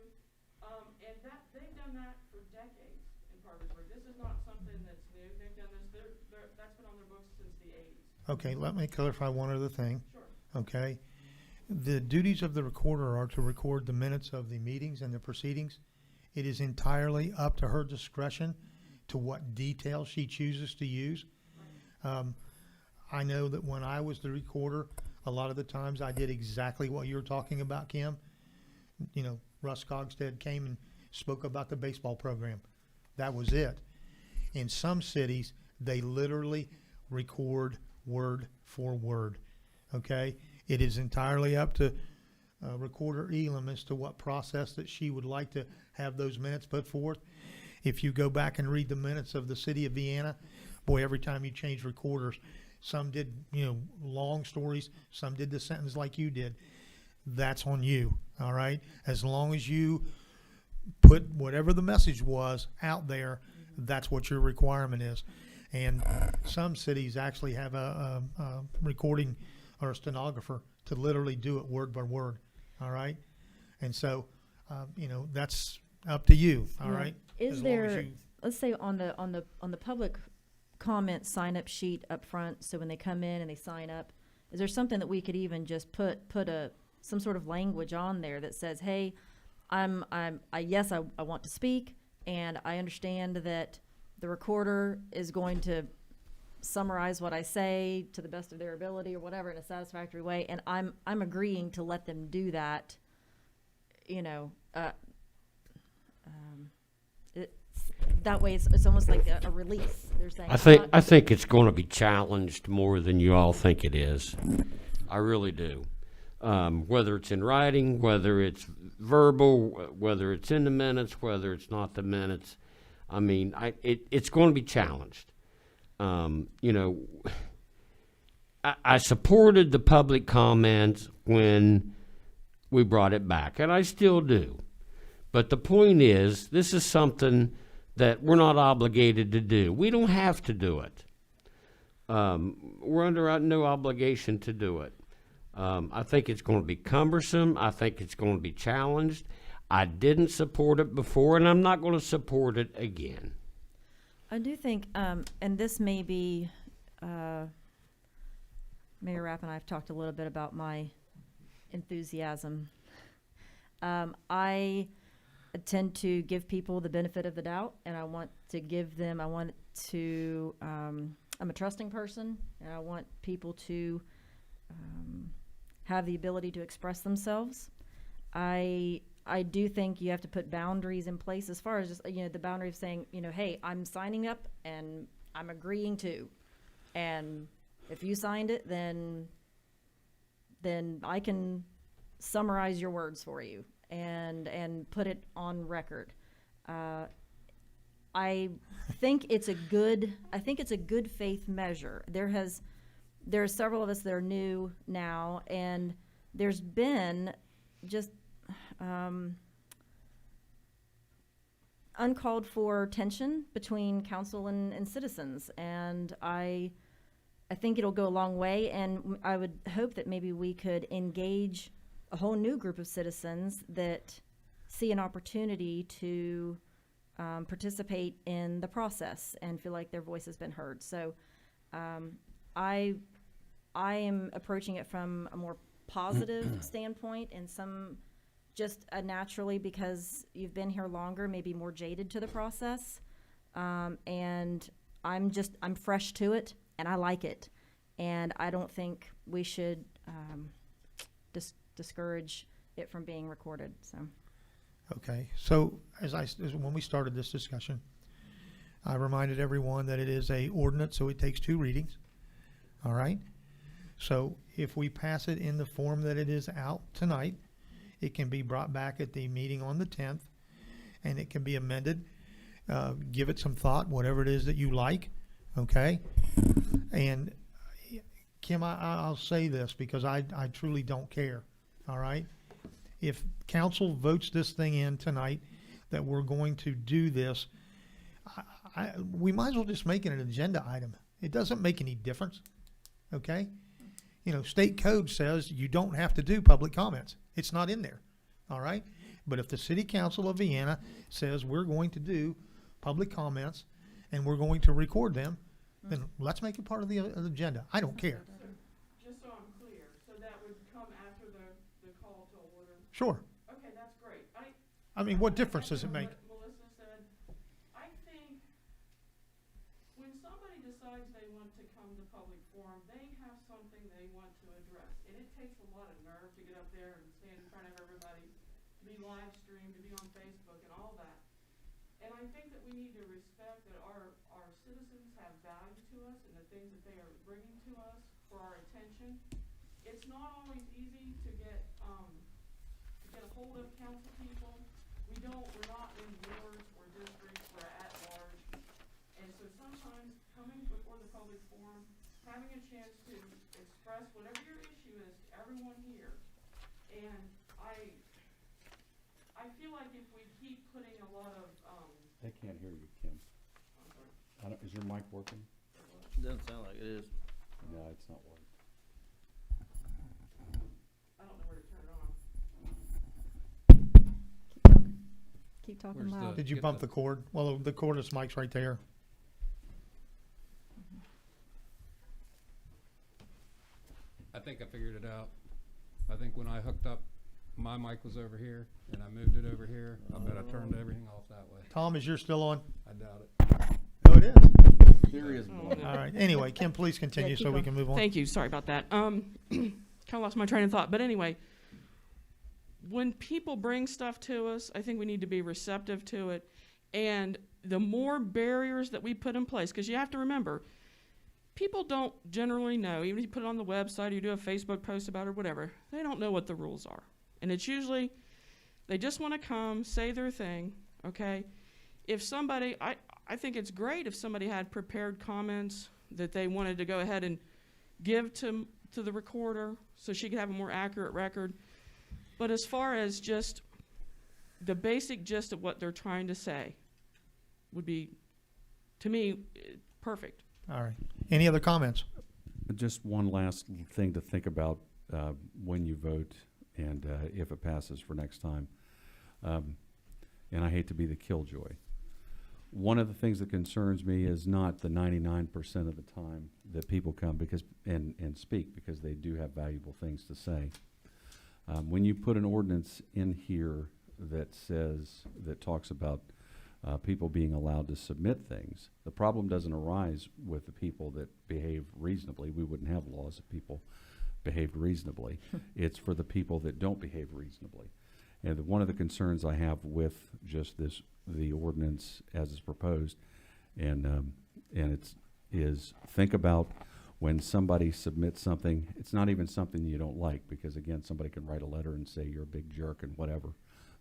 Speaker 8: and that, they've done that for decades in Parkersburg. This is not something that's new, they've done this, that's been on their books since the 80s.
Speaker 1: Okay, let me clarify one other thing.
Speaker 8: Sure.
Speaker 1: Okay? The duties of the recorder are to record the minutes of the meetings and the proceedings. It is entirely up to her discretion to what detail she chooses to use. I know that when I was the recorder, a lot of the times I did exactly what you were talking about, Kim. You know, Russ Cogstead came and spoke about the baseball program. That was it. In some cities, they literally record word for word. Okay? It is entirely up to Recorder Elam as to what process that she would like to have those minutes put forth. If you go back and read the minutes of the city of Vienna, boy, every time you change recorders, some did, you know, long stories, some did the sentence like you did. That's on you, all right? As long as you put whatever the message was out there, that's what your requirement is. And some cities actually have a recording or a stenographer to literally do it word by word, all right? And so, you know, that's up to you, all
Speaker 6: Yeah.
Speaker 1: right?
Speaker 6: Is
Speaker 1: As long as
Speaker 6: there,
Speaker 1: you-
Speaker 6: let's say on the public comment sign-up sheet up front, so when they come in and they sign up, is there something that we could even just put some sort of language on there that says, hey, I want to speak, and I understand that the recorder is going to summarize what I say to the best of their ability or whatever in a satisfactory way, and I'm agreeing to let them do that, you know, that way it's almost like a release. They're saying,
Speaker 9: I think it's going to be challenged more than you all think it is. I really do. Whether it's in writing, whether it's verbal, whether it's in the minutes, whether it's not the minutes. I mean, it's going to be challenged. You know, I supported the public comments when we brought it back, and I still do. But the point is, this is something that we're not obligated to do. We don't have to do it. We're under no obligation to do it. I think it's going to be cumbersome. I think it's going to be challenged. I didn't support it before, and I'm not going to support it again.
Speaker 6: I do think, and this may be, Mayor Rapp and I have talked a little bit about my enthusiasm. I tend to give people the benefit of the doubt, and I'm a trusting person, and I want people to have the ability to express themselves. I do think you have to put boundaries in place as far as just, you know, the boundary of saying, you know, hey, I'm signing up and I'm agreeing to, and if you signed it, then I can summarize your words for you and put it on record. I think it's a good faith measure. There are several of us that are new now, and there's been just uncalled for tension between council and citizens, and I think it'll go a long way, and I would hope that maybe we could engage a whole new group of citizens that see an opportunity to participate in the process and feel like their voice has been heard. So I am approaching it from a more positive standpoint, and some just naturally, because you've been here longer, maybe more jaded to the process. And I'm fresh to it, and I like it. And I don't think we should discourage it from being recorded, so.
Speaker 1: Okay, so when we started this discussion, I reminded everyone that it is a ordinance, so it takes 2 readings. All right? So if we pass it in the form that it is out tonight, it can be brought back at the meeting on the 10th, and it can be amended. Give it some thought, whatever it is that you like, okay? And Kim, I'll say this because I truly don't care, all right? If council votes this thing in tonight, that we're going to do this, we might as well just make it an agenda item. It doesn't make any difference, okay? You know, state code says you don't have to do public comments. It's not in there, all right? But if the city council of Vienna says we're going to do public comments and we're going to record them, then let's make it part of the agenda. I don't care.
Speaker 8: Just so I'm clear, so that would come after the call to order?
Speaker 1: Sure.
Speaker 8: Okay, that's great.
Speaker 1: I mean, what difference does it make?
Speaker 8: What Melissa said, I think when somebody decides they want to come to public forum, they have something they want to address. And it takes a lot of nerve to get up there and stand in front of everybody, to be live streamed, to be on Facebook and all that. And I think that we need to respect that our citizens have value to us and the things that they are bringing to us for our attention. It's not always easy to get a hold of council people. We're not in wards or districts, we're at large. And so sometimes coming before the public forum, having a chance to express whatever your issue is to everyone here. And I feel like if we keep putting a lot of,
Speaker 5: They can't hear you, Kim.
Speaker 8: I'm sorry,
Speaker 5: Is your mic working?
Speaker 3: Doesn't sound like it is.
Speaker 5: No, it's not working.
Speaker 8: I don't know where to turn it on.
Speaker 6: Keep talking
Speaker 7: Where's
Speaker 6: loud.
Speaker 1: Did you
Speaker 7: Get
Speaker 1: bump
Speaker 7: the-
Speaker 1: the cord? Well, the cordless mic's right there.
Speaker 7: I think I figured it out. I think when I hooked up, my mic was over here, and I moved it over here. I bet I turned everything off that way.
Speaker 1: Tom, is yours still on?
Speaker 7: I doubt it.
Speaker 1: Oh, it is.
Speaker 5: There is
Speaker 8: Oh,
Speaker 5: one.
Speaker 8: no.
Speaker 1: All right. Anyway, Kim, please continue
Speaker 6: Yeah, keep
Speaker 1: so we
Speaker 6: going.
Speaker 1: can move on.
Speaker 8: Thank you, sorry about that. Kind of lost my train of thought, but anyway, when people bring stuff to us, I think we need to be receptive to it. And the more barriers that we put in place, because you have to remember, people don't generally know, even if you put it on the website or you do a Facebook post about it or whatever, they don't know what the rules are. And it's usually, they just want to come, say their thing, okay? If somebody, I think it's great if somebody had prepared comments that they wanted to go ahead and give to the recorder so she could have a more accurate record. But as far as just the basic gist of what they're trying to say would be, to me, perfect.
Speaker 1: All right. Any other comments?
Speaker 5: Just one last thing to think about when you vote and if it passes for next time. And I hate to be the killjoy. One of the things that concerns me is not the 99% of the time that people come and speak, because they do have valuable things to say. When you put an ordinance in here that talks about people being allowed to submit things, the problem doesn't arise with the people that behave reasonably. We wouldn't have laws if people behaved reasonably. It's for the people that don't behave reasonably. And one of the concerns I have with just the ordinance as it's proposed, and is think about when somebody submits something. It's not even something you don't like, because again, somebody can write a letter and say you're a big jerk and whatever.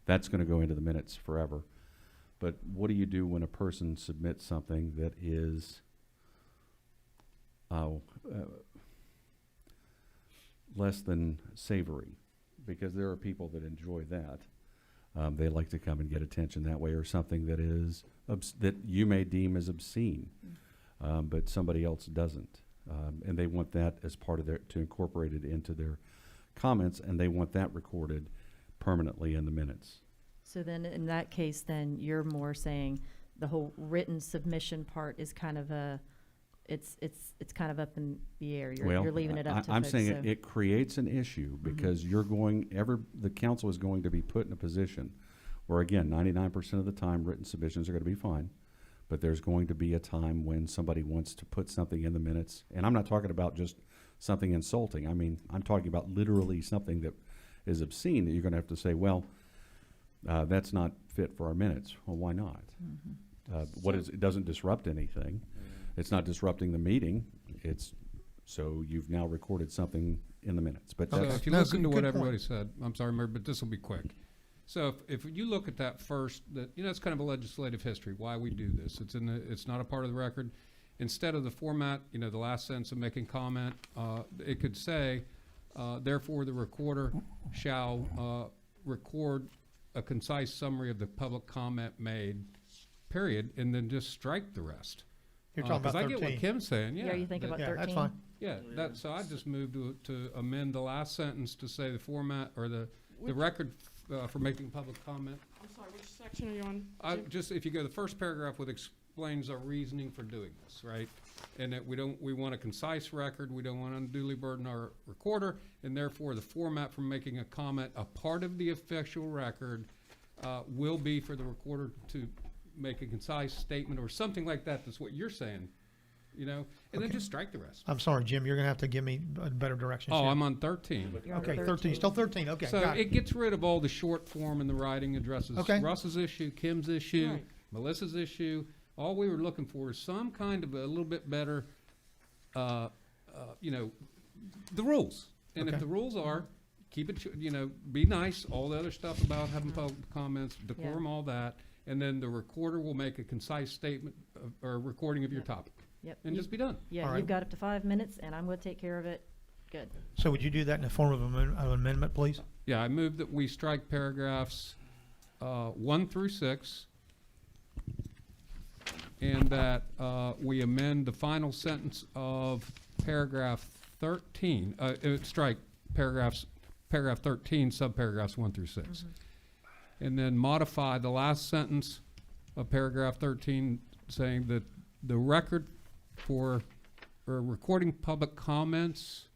Speaker 5: That's going to go into the minutes forever. But what do you do when a person submits something that is less than savory? Because there are people that enjoy that. They like to come and get attention that way, or something that is that you may deem as obscene, but somebody else doesn't, and they want that as part of to incorporate it into their comments, and they want that recorded permanently in the minutes.
Speaker 6: So then, in that case, then you're more saying the whole written submission part is kind of it's kind of up in the air.
Speaker 5: Well,
Speaker 6: You're leaving it up to
Speaker 5: I'm
Speaker 6: folks,
Speaker 5: saying
Speaker 6: so. Mm-hmm.
Speaker 5: it creates an issue because the council is going to be put in a position where, again, 99% of the time, written submissions are going to be fine. But there's going to be a time when somebody wants to put something in the minutes. And I'm not talking about just something insulting. I mean, I'm talking about literally something that is obscene that you're going to have to say, well, that's not fit for our minutes. Well, why not? It doesn't disrupt anything. It's not disrupting the meeting. So you've now recorded something in the minutes. But
Speaker 7: So
Speaker 5: that's,
Speaker 7: if you
Speaker 1: No,
Speaker 7: listen to
Speaker 1: good
Speaker 7: what
Speaker 1: point.
Speaker 7: everybody said, I'm sorry, Mayor, but this will be quick. So if you look at that first, it's kind of a legislative history, why we do this. It's not a part of the record. Instead of the format, the last sentence of making comment, it could say, therefore the recorder shall record a concise summary of the public comment made, period, and then just strike the rest.
Speaker 1: You're talking about
Speaker 7: I get what
Speaker 1: 13.
Speaker 7: Kim's saying,
Speaker 6: Yeah, you think about
Speaker 1: Yeah,
Speaker 6: 13?
Speaker 1: that's fine.
Speaker 7: Yeah, so I just moved to amend the last sentence to say the format, or the record for making public comment.
Speaker 8: I'm sorry, which section are you on? Jim?
Speaker 7: If you go to the first paragraph, which explains our reasoning for doing this, right? And that we want a concise record, we don't want to unduly burden our recorder, and therefore the format for making a comment, a part of the official record, will be for the recorder to make a concise statement or something like that. That's what you're saying, and then just strike the rest.
Speaker 1: I'm sorry, Jim, you're gonna have to give me a better direction.
Speaker 7: Oh,
Speaker 1: here.
Speaker 7: I'm on 13.
Speaker 6: You're on
Speaker 1: Okay, 13, still 13, okay,
Speaker 7: So
Speaker 1: got
Speaker 7: it
Speaker 1: it.
Speaker 7: gets rid of all the short form in the writing, addresses
Speaker 1: Okay.
Speaker 7: Russ's issue, Kim's issue,
Speaker 8: Right.
Speaker 7: Melissa's issue. All we were looking for is some kind of a little bit better, the rules. And if
Speaker 1: Okay.
Speaker 7: the rules are, keep it, be nice, all the other stuff about having public comments, decorum, all that, and then the recorder will make a concise statement or recording of your
Speaker 6: Yep.
Speaker 7: topic,
Speaker 6: Yep.
Speaker 7: and just be done.
Speaker 6: Yeah,
Speaker 1: All right.
Speaker 6: you've got up to 5 minutes, and I'm going to take care of it. Good.
Speaker 1: So would you do that in the form of an amendment, please?
Speaker 7: Yeah, I move that we strike paragraphs 1 through 6, and that we amend the final sentence of paragraph 13, strike paragraph 13, subparagraphs 1 through 6. And then modify the last sentence of paragraph 13, saying that the record for recording public comments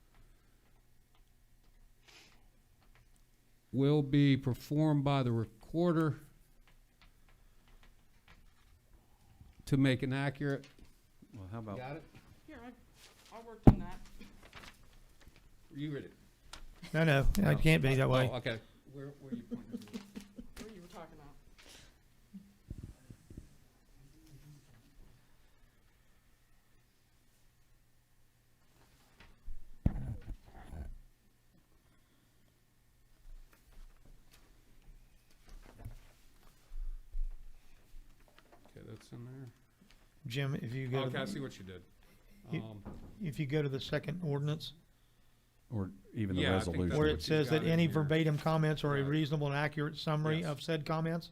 Speaker 7: will be performed by the recorder to make an accurate.
Speaker 5: well, how about,
Speaker 8: Here, I worked on that.
Speaker 7: You read it.
Speaker 1: No, it can't be that way.
Speaker 7: Oh, okay. Where you pointing to?
Speaker 8: What you were talking about.
Speaker 7: Okay, that's in there.
Speaker 1: Jim, if you go,
Speaker 7: Okay, I
Speaker 1: to,
Speaker 7: see what you did.
Speaker 1: You- if you go to the second ordinance,
Speaker 5: or even the
Speaker 7: Yeah, I think
Speaker 5: resolution?
Speaker 7: that's
Speaker 1: where
Speaker 7: what
Speaker 1: it
Speaker 7: you've
Speaker 1: says
Speaker 7: got
Speaker 1: that
Speaker 7: in
Speaker 1: any
Speaker 7: here.
Speaker 1: verbatim comments or a
Speaker 7: Right.
Speaker 1: reasonable and accurate summary
Speaker 7: Yes.
Speaker 1: of said comments?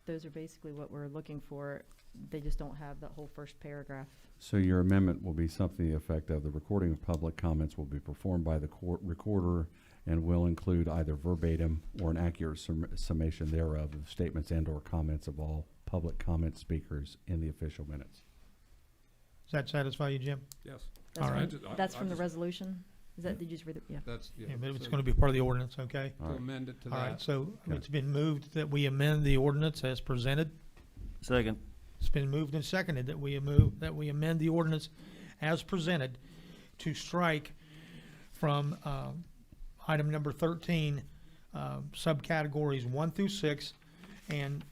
Speaker 6: Those are basically what we're looking for. They just don't have that whole first paragraph.
Speaker 5: So your amendment will be something to the effect of the recording of public comments will be performed by the recorder and will include either verbatim or an accurate summation thereof of statements and or comments of all public comment speakers in the official minutes.
Speaker 1: Does that satisfy you, Jim?
Speaker 7: Yes.
Speaker 6: That's
Speaker 1: All right.
Speaker 6: from, that's from the resolution? Is that, did you just read it? Yeah.
Speaker 7: That's, yeah.
Speaker 1: Yeah, but it's
Speaker 7: so
Speaker 1: gonna be part of the ordinance, okay?
Speaker 5: All
Speaker 7: To
Speaker 5: right.
Speaker 7: amend it to
Speaker 1: All right,
Speaker 7: that.
Speaker 1: so
Speaker 5: Okay.
Speaker 1: it's been moved that we amend the ordinance as presented.
Speaker 3: Second.
Speaker 1: It's been moved and seconded that we amend the ordinance as presented to strike from item number 13, subcategories 1 through 6, and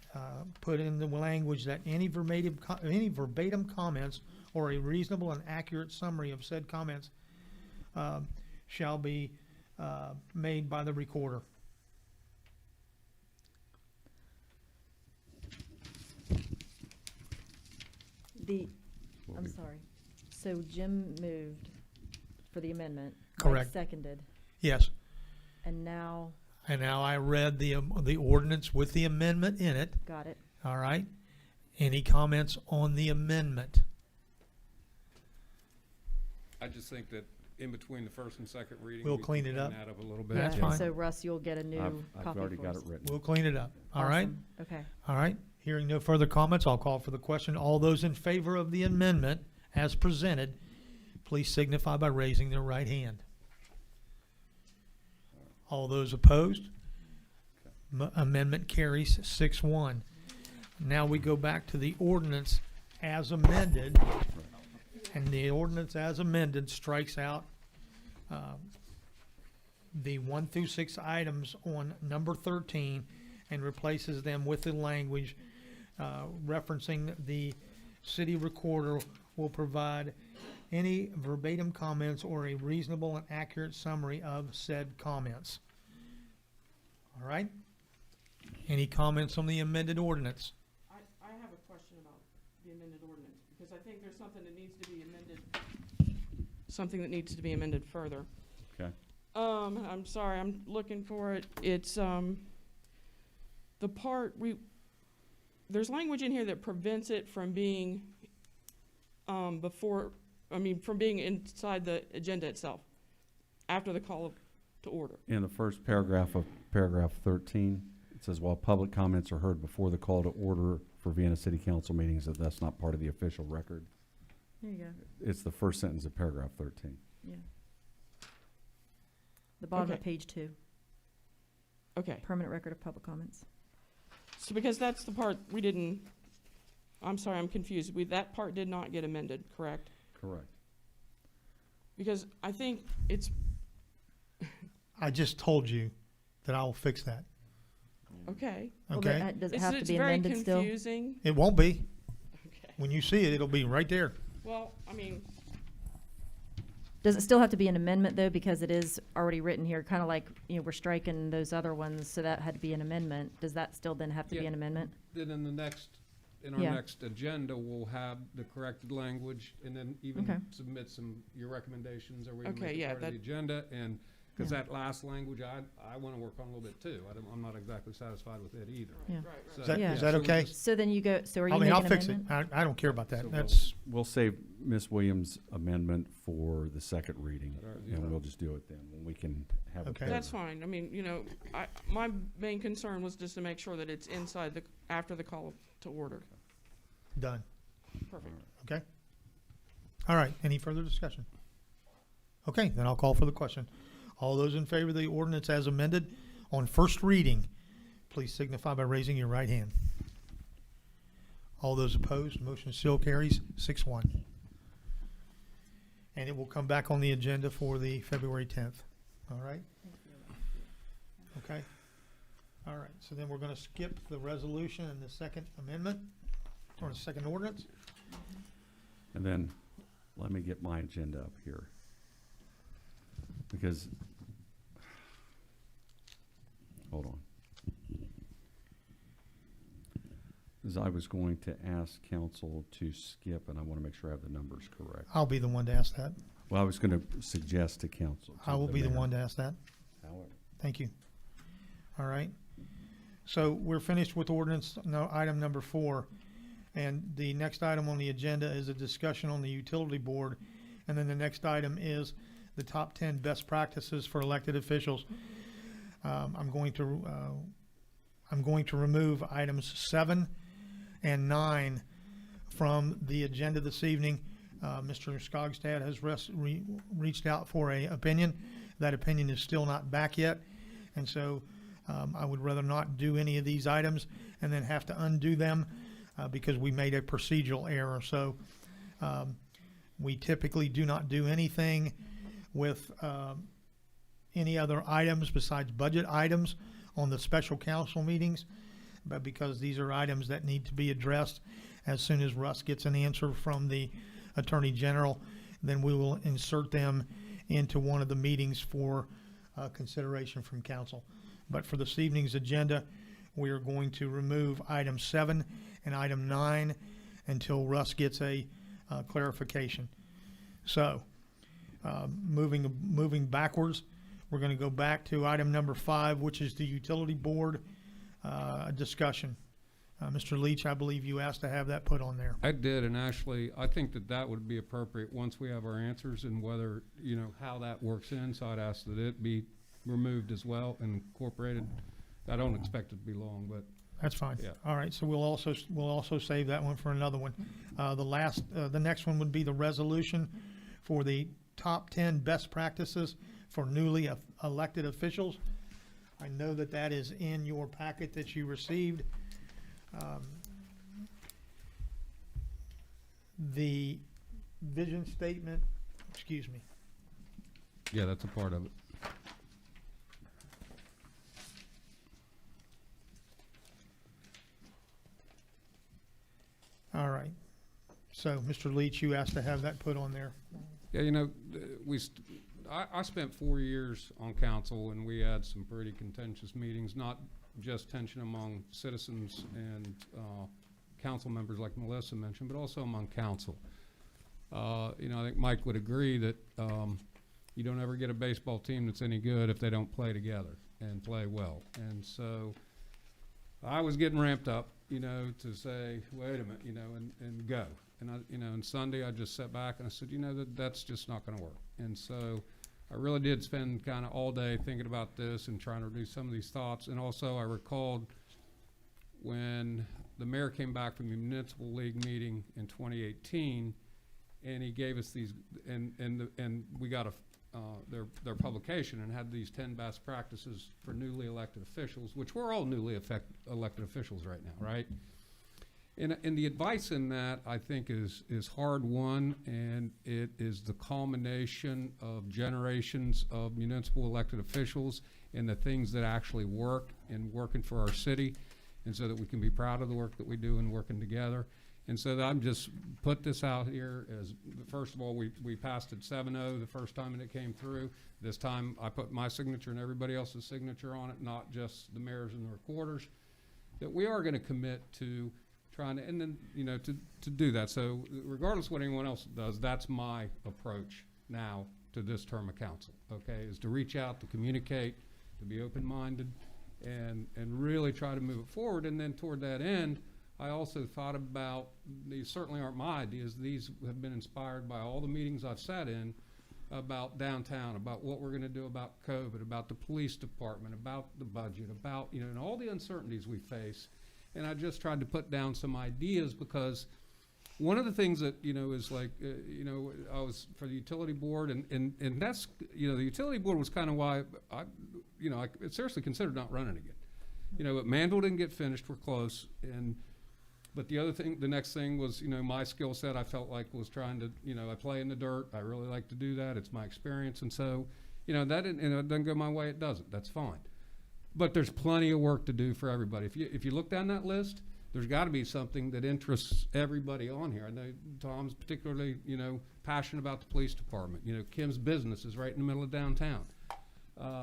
Speaker 1: put in the language that any verbatim comments or a reasonable and accurate summary of said comments shall be made by the recorder.
Speaker 6: I'm sorry. So Jim moved for the amendment. Mike
Speaker 1: Correct.
Speaker 6: seconded.
Speaker 1: Yes.
Speaker 6: And now,
Speaker 1: And now I read the ordinance with the amendment in it,
Speaker 6: got it.
Speaker 1: all right? Any comments on the amendment?
Speaker 7: I just think that in between the first and second reading.
Speaker 1: We'll
Speaker 7: we
Speaker 1: clean
Speaker 7: can
Speaker 1: it up.
Speaker 7: That up a little
Speaker 1: That's
Speaker 7: bit.
Speaker 1: fine.
Speaker 6: So Russ, you'll get a new
Speaker 5: I've
Speaker 6: copy
Speaker 5: already
Speaker 6: for
Speaker 5: got
Speaker 6: us.
Speaker 5: it written.
Speaker 1: We'll clean it up, all right?
Speaker 6: Awesome. Okay.
Speaker 1: All right? Hearing no further comments, I'll call for the question. All those in favor of the amendment as presented, please signify by raising their right hand. All those opposed? Amendment carries 6-1. Now we go back to the ordinance as amended, and the ordinance as amended strikes out the 1 through 6 items on number 13 and replaces them with the language referencing the city recorder will provide any verbatim comments or a reasonable and accurate summary of said comments. All right? Any comments on the amended ordinance?
Speaker 8: I have a question about the amended ordinance, because I think there's something that needs to be amended, further.
Speaker 5: Okay.
Speaker 8: I'm sorry, I'm looking for it. It's, the part, there's language in here that prevents it from being, from being inside the agenda itself, after the call to order.
Speaker 5: In the first paragraph of paragraph 13, it says, while public comments are heard before the call to order for Vienna City Council meetings, that's not part of the official record.
Speaker 6: There you go.
Speaker 5: It's the first sentence of paragraph 13.
Speaker 6: Yeah. The bottom of
Speaker 8: Okay.
Speaker 6: page 2,
Speaker 8: Okay,
Speaker 6: permanent record of public comments.
Speaker 8: so because that's the part we didn't, I'm sorry, I'm confused. That part did not get amended, correct?
Speaker 5: Correct.
Speaker 8: Because I think it's,
Speaker 1: I just told you that I will fix that.
Speaker 8: okay.
Speaker 6: Well,
Speaker 1: Okay?
Speaker 6: does it
Speaker 8: It's,
Speaker 6: have to
Speaker 8: it's
Speaker 6: be
Speaker 8: very
Speaker 6: amended still?
Speaker 8: confusing.
Speaker 1: It won't be.
Speaker 8: Okay.
Speaker 1: When you see it, it'll be right there.
Speaker 8: Well, I mean,
Speaker 6: Does it still have to be an amendment, though, because it is already written here, kind of like, we're striking those other ones, so that had to be an amendment. Does that still then have to be
Speaker 7: Yeah.
Speaker 6: an amendment?
Speaker 7: Then in our
Speaker 6: Yeah.
Speaker 7: next agenda, we'll have the corrected language, and then even
Speaker 6: Okay.
Speaker 7: submit your recommendations, or we can
Speaker 8: Okay,
Speaker 7: make it
Speaker 8: yeah,
Speaker 7: part of the
Speaker 8: that-
Speaker 7: agenda, and, because
Speaker 6: Yeah.
Speaker 7: that last language, I want to work on a little bit too. I'm not exactly satisfied with it either.
Speaker 6: Yeah.
Speaker 8: right,
Speaker 7: So-
Speaker 1: Is that,
Speaker 6: Yeah.
Speaker 1: is that
Speaker 7: so we
Speaker 1: okay?
Speaker 7: just-
Speaker 6: So then you go, so are you
Speaker 1: I mean,
Speaker 6: making
Speaker 1: I'll
Speaker 6: an
Speaker 1: fix it.
Speaker 6: amendment?
Speaker 1: I don't care about that.
Speaker 7: So
Speaker 1: That's,
Speaker 5: We'll save Ms. Williams' amendment for the second reading,
Speaker 7: Yeah.
Speaker 5: and we'll just do it then, when we can have it
Speaker 1: Okay.
Speaker 5: covered.
Speaker 8: that's fine. I mean, my main concern was just to make sure that it's inside after the call to order.
Speaker 1: done.
Speaker 8: Perfect.
Speaker 1: Okay? All right, any further discussion? Okay, then I'll call for the question. All those in favor of the ordinance as amended on first reading, please signify by raising your right hand. All those opposed, motion still carries 6-1. And it will come back on the agenda for the February 10th. All right? Okay? All right, so then we're gonna skip the resolution and the second amendment, or the second ordinance.
Speaker 5: And then, let me get my agenda up here. Because, hold on. Because I was going to ask council to skip, and I want to make sure I have the numbers correct.
Speaker 1: I'll be the one to ask that.
Speaker 5: Well, I was going to suggest to council.
Speaker 1: I will be the
Speaker 5: mayor.
Speaker 1: one to ask that.
Speaker 5: However,
Speaker 1: Thank you. All right. So we're finished with ordinance, item number 4. And the next item on the agenda is a discussion on the utility board. And then the next item is the top 10 best practices for elected officials. I'm going to remove items 7 and 9 from the agenda this evening. Mr. Skogstad has reached out for an opinion. That opinion is still not back yet. And so I would rather not do any of these items and then have to undo them because we made a procedural error. So we typically do not do anything with any other items besides budget items on the special council meetings, but because these are items that need to be addressed as soon as Russ gets an answer from the Attorney General, then we will insert them into one of the meetings for consideration from council. But for this evening's agenda, we are going to remove item 7 and item 9 until Russ gets a clarification. So, moving backwards, we're going to go back to item number 5, which is the utility board discussion. Mr. Leach, I believe you asked to have that put on there.
Speaker 7: I did, and actually, I think that would be appropriate once we have our answers and whether, how that works in. So I'd ask that it be removed as well and incorporated. I don't expect it to be long, but
Speaker 1: That's fine.
Speaker 7: Yeah.
Speaker 1: All right, so we'll also save that one for another one. The next one would be the resolution for the top 10 best practices for newly elected officials. I know that that is in your packet that you received. The vision statement, excuse me.
Speaker 7: Yeah, that's a part of it.
Speaker 1: All right. So, Mr. Leach, you asked to have that put on there.
Speaker 7: Yeah, you know, I spent 4 years on council, and we had some pretty contentious meetings, not just tension among citizens and council members like Melissa mentioned, but also among council. You know, I think Mike would agree that you don't ever get a baseball team that's any good if they don't play together and play well. And so I was getting ramped up, you know, to say, wait a minute, you know, and go. And and Sunday I just sat back and I said, you know, that's just not going to work. And so I really did spend kind of all day thinking about this and trying to reduce some of these thoughts. And also I recalled when the mayor came back from the municipal league meeting in 2018, and he gave us these, and we got their publication and had these 10 best practices for newly elected officials, which we're all newly elected officials right now, right? And the advice in that, I think, is hard won, and it is the culmination of generations of municipal elected officials and the things that actually work and working for our city, and so that we can be proud of the work that we do and working together. And so that I'm just put this out here as, first of all, we passed it 7-0 the first time and it came through. This time I put my signature and everybody else's signature on it, not just the mayor's and the recorders, that we are going to commit to trying to, and then, you know, to do that. So regardless of what anyone else does, that's my approach now to this term of council, okay, is to reach out, to communicate, to be open-minded, and really try to move it forward. And then toward that end, I also thought about, these certainly aren't my ideas, these have been inspired by all the meetings I've sat in about downtown, about what we're going to do about COVID, about the police department, about the budget, about, you know, and all the uncertainties we face. And I just tried to put down some ideas, because one of the things that, you know, is like, you know, I was for the utility board, and that's, you know, the utility board was kind of why I seriously considered not running again. You know, but Manville didn't get finished, we're close, but the next thing was, you know, my skill set I felt like was trying to, you know, I play in the dirt. I really like to do that. It's my experience. And so, you know, that didn't, you know, it doesn't go my way, it doesn't. That's fine. But there's plenty of work to do for everybody. If you look down that list, there's got to be something that interests everybody on here. I know Tom's particularly, you know, passionate about the police department. You know, Kim's business is right in the middle of downtown.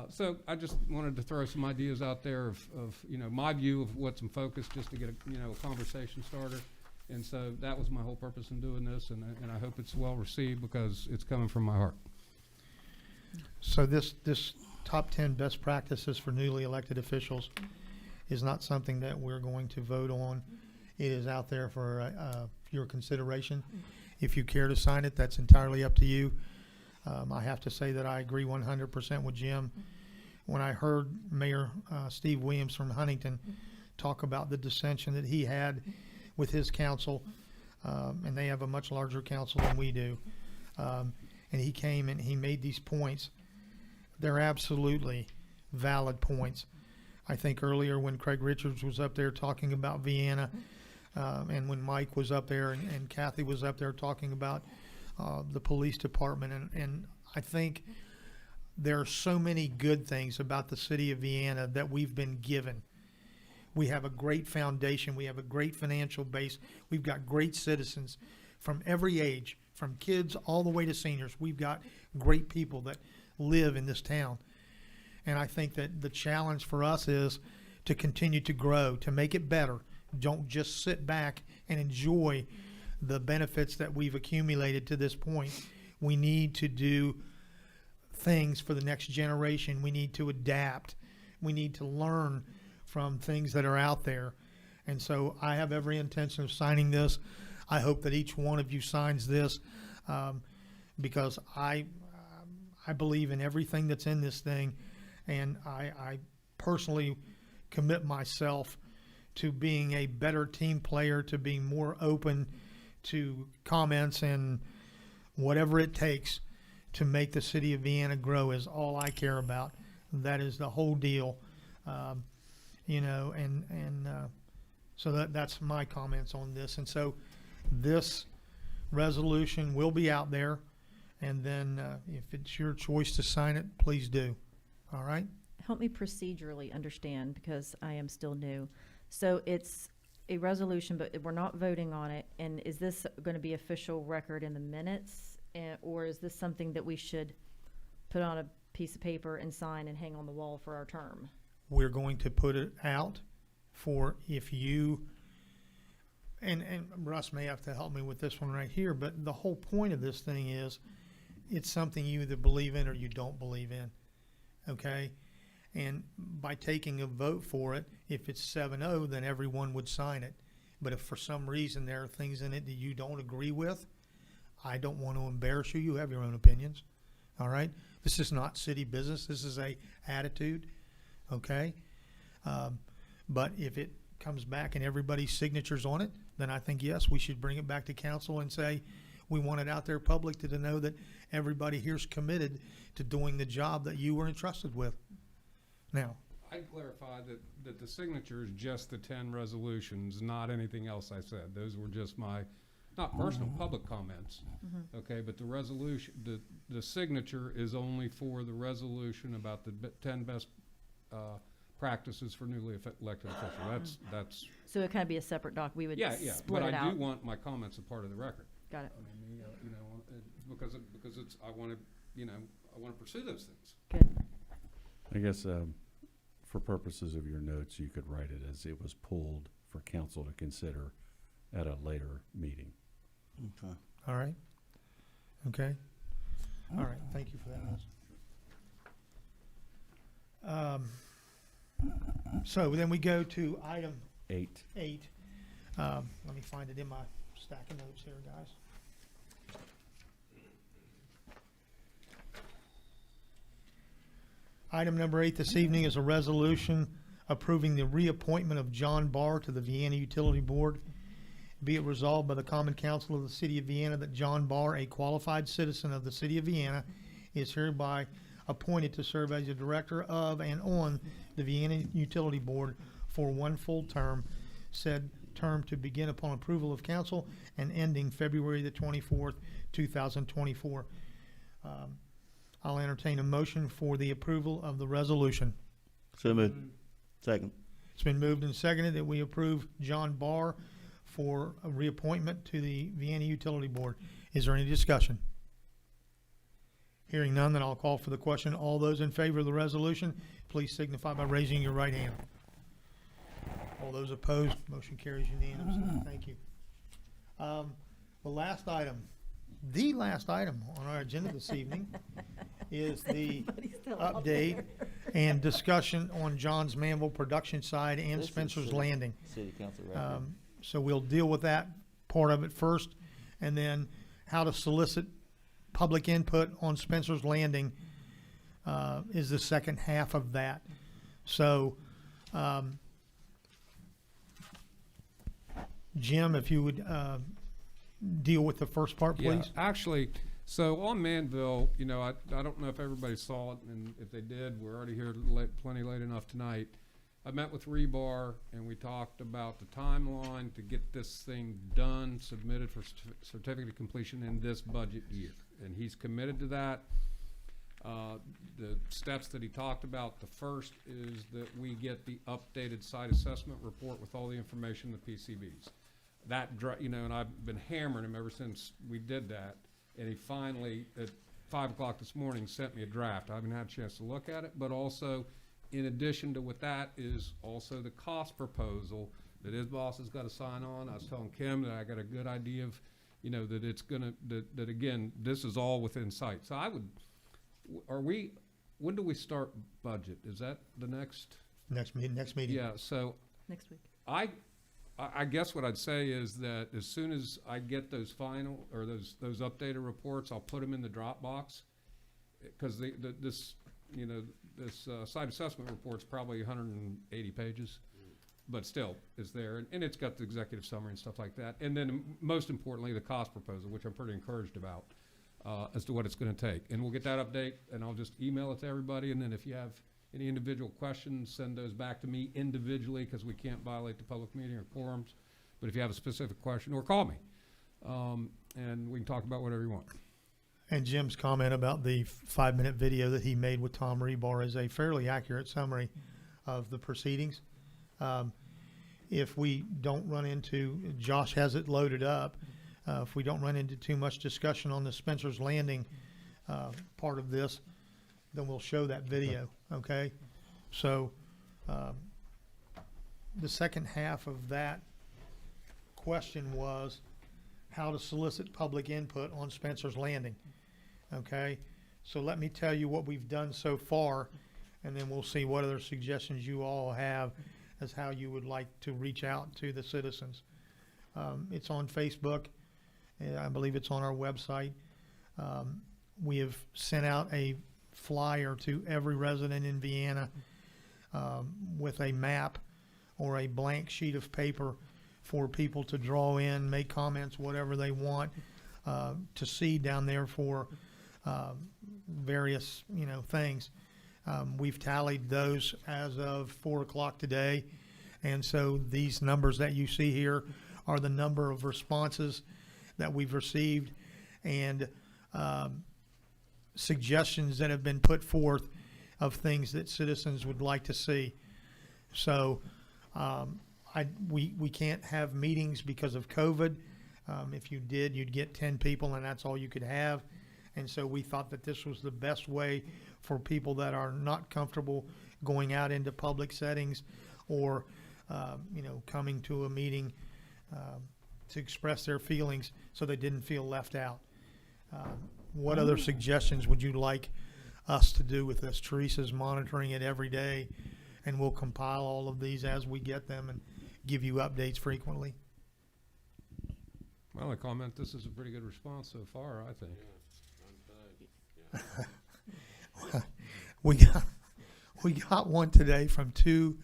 Speaker 7: So I just wanted to throw some ideas out there of you know, my view of what's in focus, just to get a conversation starter. And so that was my whole purpose in doing this, and I hope it's well received, because it's coming from my heart.
Speaker 1: So this top 10 best practices for newly elected officials is not something that we're going to vote on. It is out there for your consideration. If you care to sign it, that's entirely up to you. I have to say that I agree 100% with Jim. When I heard Mayor Steve Williams from Huntington talk about the dissension that he had with his council, and they have a much larger council than we do, and he came and he made these points, they're absolutely valid points. I think earlier when Craig Richards was up there talking about Vienna, and when Mike was up there and Kathy was up there talking about the police department, and I think there are so many good things about the city of Vienna that we've been given. We have a great foundation. We have a great financial base. We've got great citizens from every age, from kids all the way to seniors. We've got great people that live in this town. And I think that the challenge for us is to continue to grow, to make it better. Don't just sit back and enjoy the benefits that we've accumulated to this point. We need to do things for the next generation. We need to adapt. We need to learn from things that are out there. And so I have every intention of signing this. I hope that each one of you signs this, because I believe in everything that's in this thing, and I personally commit myself to being a better team player, to being more open to comments and whatever it takes to make the city of Vienna grow is all I care about. That is the whole deal. You know, so that's my comments on this. And so this resolution will be out there, and then if it's your choice to sign it, please do. All right?
Speaker 6: Help me procedurally understand, because I am still new. So it's a resolution, but we're not voting on it. And is this going to be official record in the minutes? Or is this something that we should put on a piece of paper and sign and hang on the wall for our term?
Speaker 1: We're going to put it out for if you, and Russ may have to help me with this one right here, but the whole point of this thing is it's something you either believe in or you don't believe in, okay? And by taking a vote for it, if it's 7-0, then everyone would sign it. But if for some reason there are things in it that you don't agree with, I don't want to embarrass you. You have your own opinions, all right? This is not city business. This is a attitude, okay? But if it comes back and everybody's signatures on it, then I think, yes, we should bring it back to council and say, we want it out there public to know that everybody here's committed to doing the job that you were entrusted with. Now,
Speaker 7: I'd clarify that the signature is just the 10 resolutions, not anything else I said. Those were just my, not personal, public comments. Okay, but the resolution, the signature is only for the resolution about the 10 best practices for newly elected officials. That's
Speaker 6: So it kind of be a separate doc. We would
Speaker 7: yeah.
Speaker 6: split
Speaker 7: But
Speaker 6: it
Speaker 7: I
Speaker 6: out.
Speaker 7: do want my comments a part of the record.
Speaker 6: Got it.
Speaker 7: I mean, you know, because it's I want to pursue those things.
Speaker 6: Good.
Speaker 5: I guess, for purposes of your notes, you could write it as it was pulled for council to consider at a later meeting.
Speaker 2: Okay.
Speaker 1: all right? Okay? All right, thank you for that, Russ. So then we go to item
Speaker 5: 8.
Speaker 1: 8. Let me find it in my stack of notes here, guys. Item number 8 this evening is a resolution approving the reappointment of John Barr to the Vienna Utility Board. Be it resolved by the Common Council of the City of Vienna that John Barr, a qualified citizen of the City of Vienna, is hereby appointed to serve as a director of and on the Vienna Utility Board for one full term, said term to begin upon approval of council and ending February the 24th, 2024. I'll entertain a motion for the approval of the resolution.
Speaker 4: So moved. Second.
Speaker 1: It's been moved and seconded that we approve John Barr for a reappointment to the Vienna Utility Board. Is there any discussion? Hearing none, then I'll call for the question. All those in favor of the resolution, please signify by raising your right hand. All those opposed, motion carries unanimously. Thank you. The last item on our agenda this evening is the
Speaker 6: Everybody's still out
Speaker 1: update and discussion on Johns Manville production side and
Speaker 4: This is
Speaker 1: Spencer's
Speaker 4: city-
Speaker 1: Landing.
Speaker 4: City council record.
Speaker 1: So we'll deal with that part of it first, and then how to solicit public input on Spencer's Landing is the second half of that. So, Jim, if you would deal with the first part, please.
Speaker 7: Yeah, actually, so on Manville, you know, I don't know if everybody saw it, and if they did, we're already here plenty late enough tonight. I met with Rebar, and we talked about the timeline to get this thing done, submitted for certificate of completion in this budget year. And he's committed to that. The steps that he talked about, the first is that we get the updated site assessment report with all the information in the PCBs. That, you know, and I've been hammering him ever since we did that. And he finally, at 5 o'clock this morning, sent me a draft. I haven't had a chance to look at it, but also, in addition to what that is also the cost proposal that his boss has got to sign on. I was telling Kim that I got a good idea of, you know, that it's gonna, that again, this is all within sight. So I would, when do we start budget? Is that the next?
Speaker 1: Next meeting.
Speaker 7: Yeah, so
Speaker 6: Next week.
Speaker 7: I guess what I'd say is that as soon as I get those final, or those updated reports, I'll put them in the Dropbox. Because this, you know, this site assessment report's probably 180 pages. but still, it's there, and it's got the executive summary and stuff like that. And then most importantly, the cost proposal, which I'm pretty encouraged about, as to what it's gonna take. And we'll get that update, and I'll just email it to everybody, and then if you have any individual questions, send those back to me individually, because we can't violate the public meeting or quorums. But if you have a specific question, or call me, and we can talk about whatever you want.
Speaker 1: And Jim's comment about the 5-minute video that he made with Tom Rebar is a fairly accurate summary of the proceedings. If we don't run into, Josh has it loaded up, if we don't run into too much discussion on the Spencer's Landing part of this, then we'll show that video, okay? So the second half of that question was how to solicit public input on Spencer's Landing, okay? So let me tell you what we've done so far, and then we'll see what other suggestions you all have as how you would like to reach out to the citizens. It's on Facebook, and I believe it's on our website. We have sent out a flyer to every resident in Vienna with a map or a blank sheet of paper for people to draw in, make comments, whatever they want to see down there for various, things. We've tallied those as of 4 o'clock today, and so these numbers that you see here are the number of responses that we've received and suggestions that have been put forth of things that citizens would like to see. So we can't have meetings because of COVID. If you did, you'd get 10 people, and that's all you could have. And so we thought that this was the best way for people that are not comfortable going out into public settings or, coming to a meeting to express their feelings so they didn't feel left out. What other suggestions would you like us to do with this? Teresa's monitoring it every day, and we'll compile all of these as we get them and give you updates frequently.
Speaker 7: Well, I comment this is a pretty good response so far, I think.
Speaker 1: We got one today from two,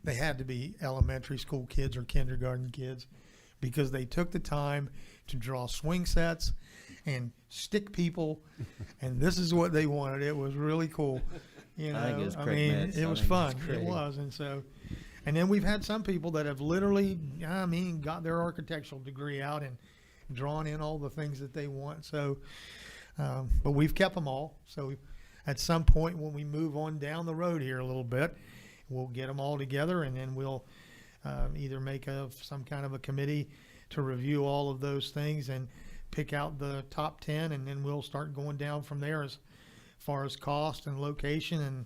Speaker 1: they had to be elementary school kids or kindergarten kids, because they took the time to draw swing sets and stick people, and this is what they wanted. It was really cool.
Speaker 4: I think it's
Speaker 1: I
Speaker 4: great,
Speaker 1: mean,
Speaker 4: Matt.
Speaker 1: it
Speaker 4: I
Speaker 1: was
Speaker 4: think
Speaker 1: fun.
Speaker 4: it's
Speaker 1: It
Speaker 4: great.
Speaker 1: was, and then we've had some people that have literally, got their architectural degree out and drawn in all the things that they want. So, but we've kept them all. So at some point when we move on down the road here a little bit, we'll get them all together, and then we'll either make some kind of a committee to review all of those things and pick out the top 10, and then we'll start going down from there as far as cost and location. And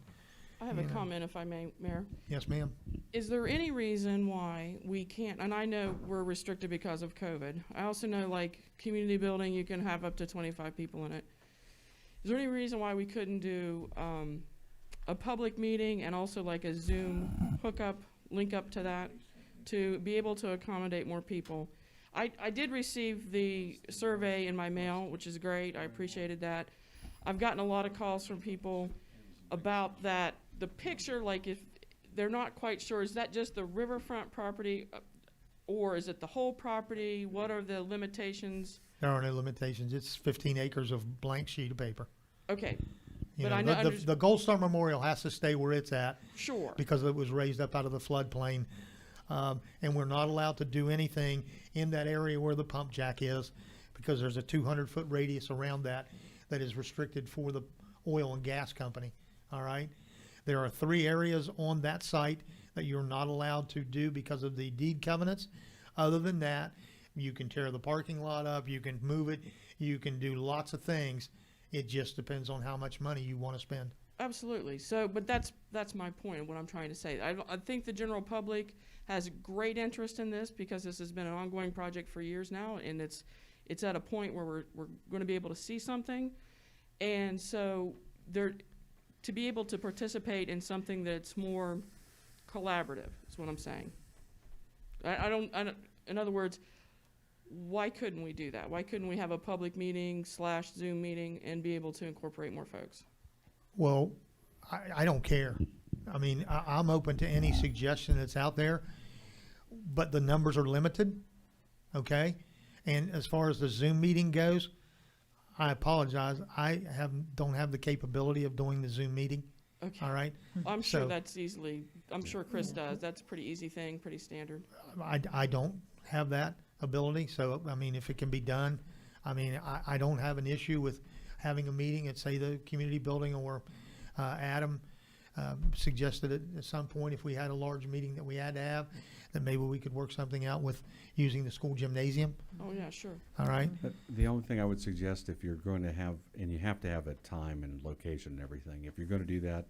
Speaker 8: I have a
Speaker 1: you know.
Speaker 8: comment, if I may, Mayor.
Speaker 1: yes, ma'am.
Speaker 8: Is there any reason why we can't, and I know we're restricted because of COVID. I also know, like, community building, you can have up to 25 people in it. Is there any reason why we couldn't do a public meeting and also like a Zoom hookup, link up to that, to be able to accommodate more people? I did receive the survey in my mail, which is great. I appreciated that. I've gotten a lot of calls from people about that. The picture, like, if they're not quite sure, is that just the riverfront property, or is it the whole property? What are the limitations?
Speaker 1: There are no limitations. It's 15 acres of blank sheet of paper.
Speaker 8: Okay,
Speaker 1: You
Speaker 8: But
Speaker 1: know,
Speaker 8: I know-
Speaker 1: the Gold Star Memorial has to stay where it's at
Speaker 8: sure.
Speaker 1: because it was raised up out of the floodplain. And we're not allowed to do anything in that area where the pump jack is, because there's a 200-foot radius around that is restricted for the oil and gas company. All right. There are 3 areas on that site that you're not allowed to do because of the deed covenants. Other than that, you can tear the parking lot up, you can move it, you can do lots of things. It just depends on how much money you want to spend.
Speaker 8: Absolutely. So, but that's my point of what I'm trying to say. I think the general public has great interest in this because this has been an ongoing project for years now, and it's at a point where we're going to be able to see something, and so to be able to participate in something that's more collaborative is what I'm saying. I don't. In other words, why couldn't we do that? Why couldn't we have a public meeting / Zoom meeting and be able to incorporate more folks?
Speaker 1: Well, I don't care. I mean, I'm open to any suggestion that's out there. but the numbers are limited, okay? And as far as the Zoom meeting goes, I apologize, don't have the capability of doing the Zoom meeting,
Speaker 8: Okay.
Speaker 1: all right?
Speaker 8: I'm sure
Speaker 1: So-
Speaker 8: that's easily, I'm sure Chris does. That's a pretty easy thing, pretty standard.
Speaker 1: I don't have that ability, so, I mean, if it can be done, I mean, I don't have an issue with having a meeting at, say, the community building, or Adam suggested at some point, if we had a large meeting that we had to have, that maybe we could work something out with using the school gymnasium,
Speaker 8: Oh, yeah, sure.
Speaker 1: all right?
Speaker 5: But the only thing I would suggest, if you're going to have, and you have to have a time and location and everything, if you're going to do that,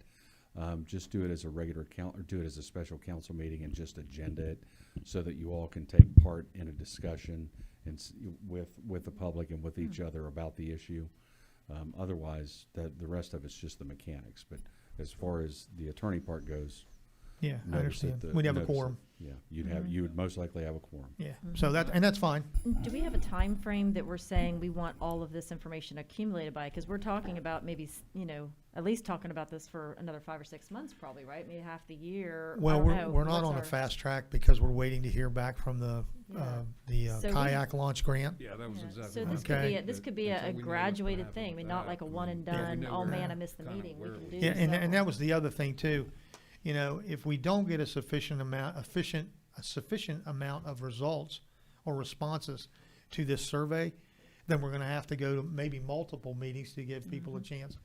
Speaker 5: just do it as a regular or do it as a special council meeting and just agenda it so that you all can take part in a discussion and with the public and with each other about the issue. Otherwise, the rest of it's just the mechanics. But as far as the attorney part goes,
Speaker 1: Yeah, I
Speaker 5: notice that
Speaker 1: understand. We'd have a
Speaker 5: notice that-
Speaker 1: quorum,
Speaker 5: Yeah, you would most likely have a quorum.
Speaker 1: yeah, so and that's fine.
Speaker 6: Do we have a time frame that we're saying we want all of this information accumulated by? Because we're talking about maybe, at least talking about this for another 5 or 6 months probably, right? Maybe half the year. I
Speaker 1: Well,
Speaker 6: don't know.
Speaker 1: we're not
Speaker 6: What's
Speaker 1: on a
Speaker 6: our-
Speaker 1: fast track because we're waiting to hear back from the
Speaker 6: So we-
Speaker 1: kayak launch grant.
Speaker 7: Yeah, that was
Speaker 6: Yeah.
Speaker 7: exactly.
Speaker 6: So
Speaker 7: what I
Speaker 6: this
Speaker 7: was
Speaker 6: could be,
Speaker 1: Okay.
Speaker 6: a this could be
Speaker 7: Until
Speaker 6: a
Speaker 7: we know what's gonna
Speaker 6: graduated
Speaker 7: happen
Speaker 6: thing, I
Speaker 7: with
Speaker 6: mean, not
Speaker 7: that,
Speaker 6: like a one and
Speaker 7: yeah, we
Speaker 6: done,
Speaker 7: know
Speaker 6: oh
Speaker 7: where-
Speaker 6: man, I missed the
Speaker 7: kinda
Speaker 6: meeting, we
Speaker 7: where
Speaker 6: can
Speaker 7: we-
Speaker 6: do
Speaker 1: Yeah, and
Speaker 6: several.
Speaker 1: that was the other thing too. If we don't get a sufficient amount of results or responses to this survey, then we're gonna have to go to maybe multiple meetings to give people a chance.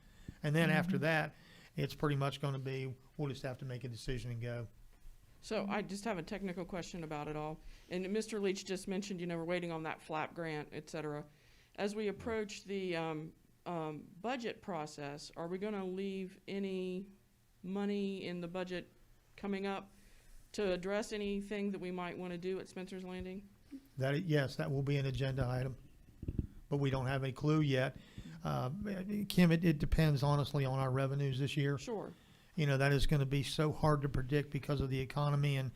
Speaker 1: And then after that, it's pretty much gonna be, we'll just have to make a decision and go.
Speaker 8: So I just have a technical question about it all. And Mr. Leach just mentioned, we're waiting on that FLAP grant, et cetera. As we approach the budget process, are we gonna leave any money in the budget coming up to address anything that we might wanna do at Spencer's Landing?
Speaker 1: Yes, that will be an agenda item, but we don't have a clue yet. Kim, it depends honestly on our revenues this year.
Speaker 8: Sure.
Speaker 1: That is gonna be so hard to predict because of the economy and,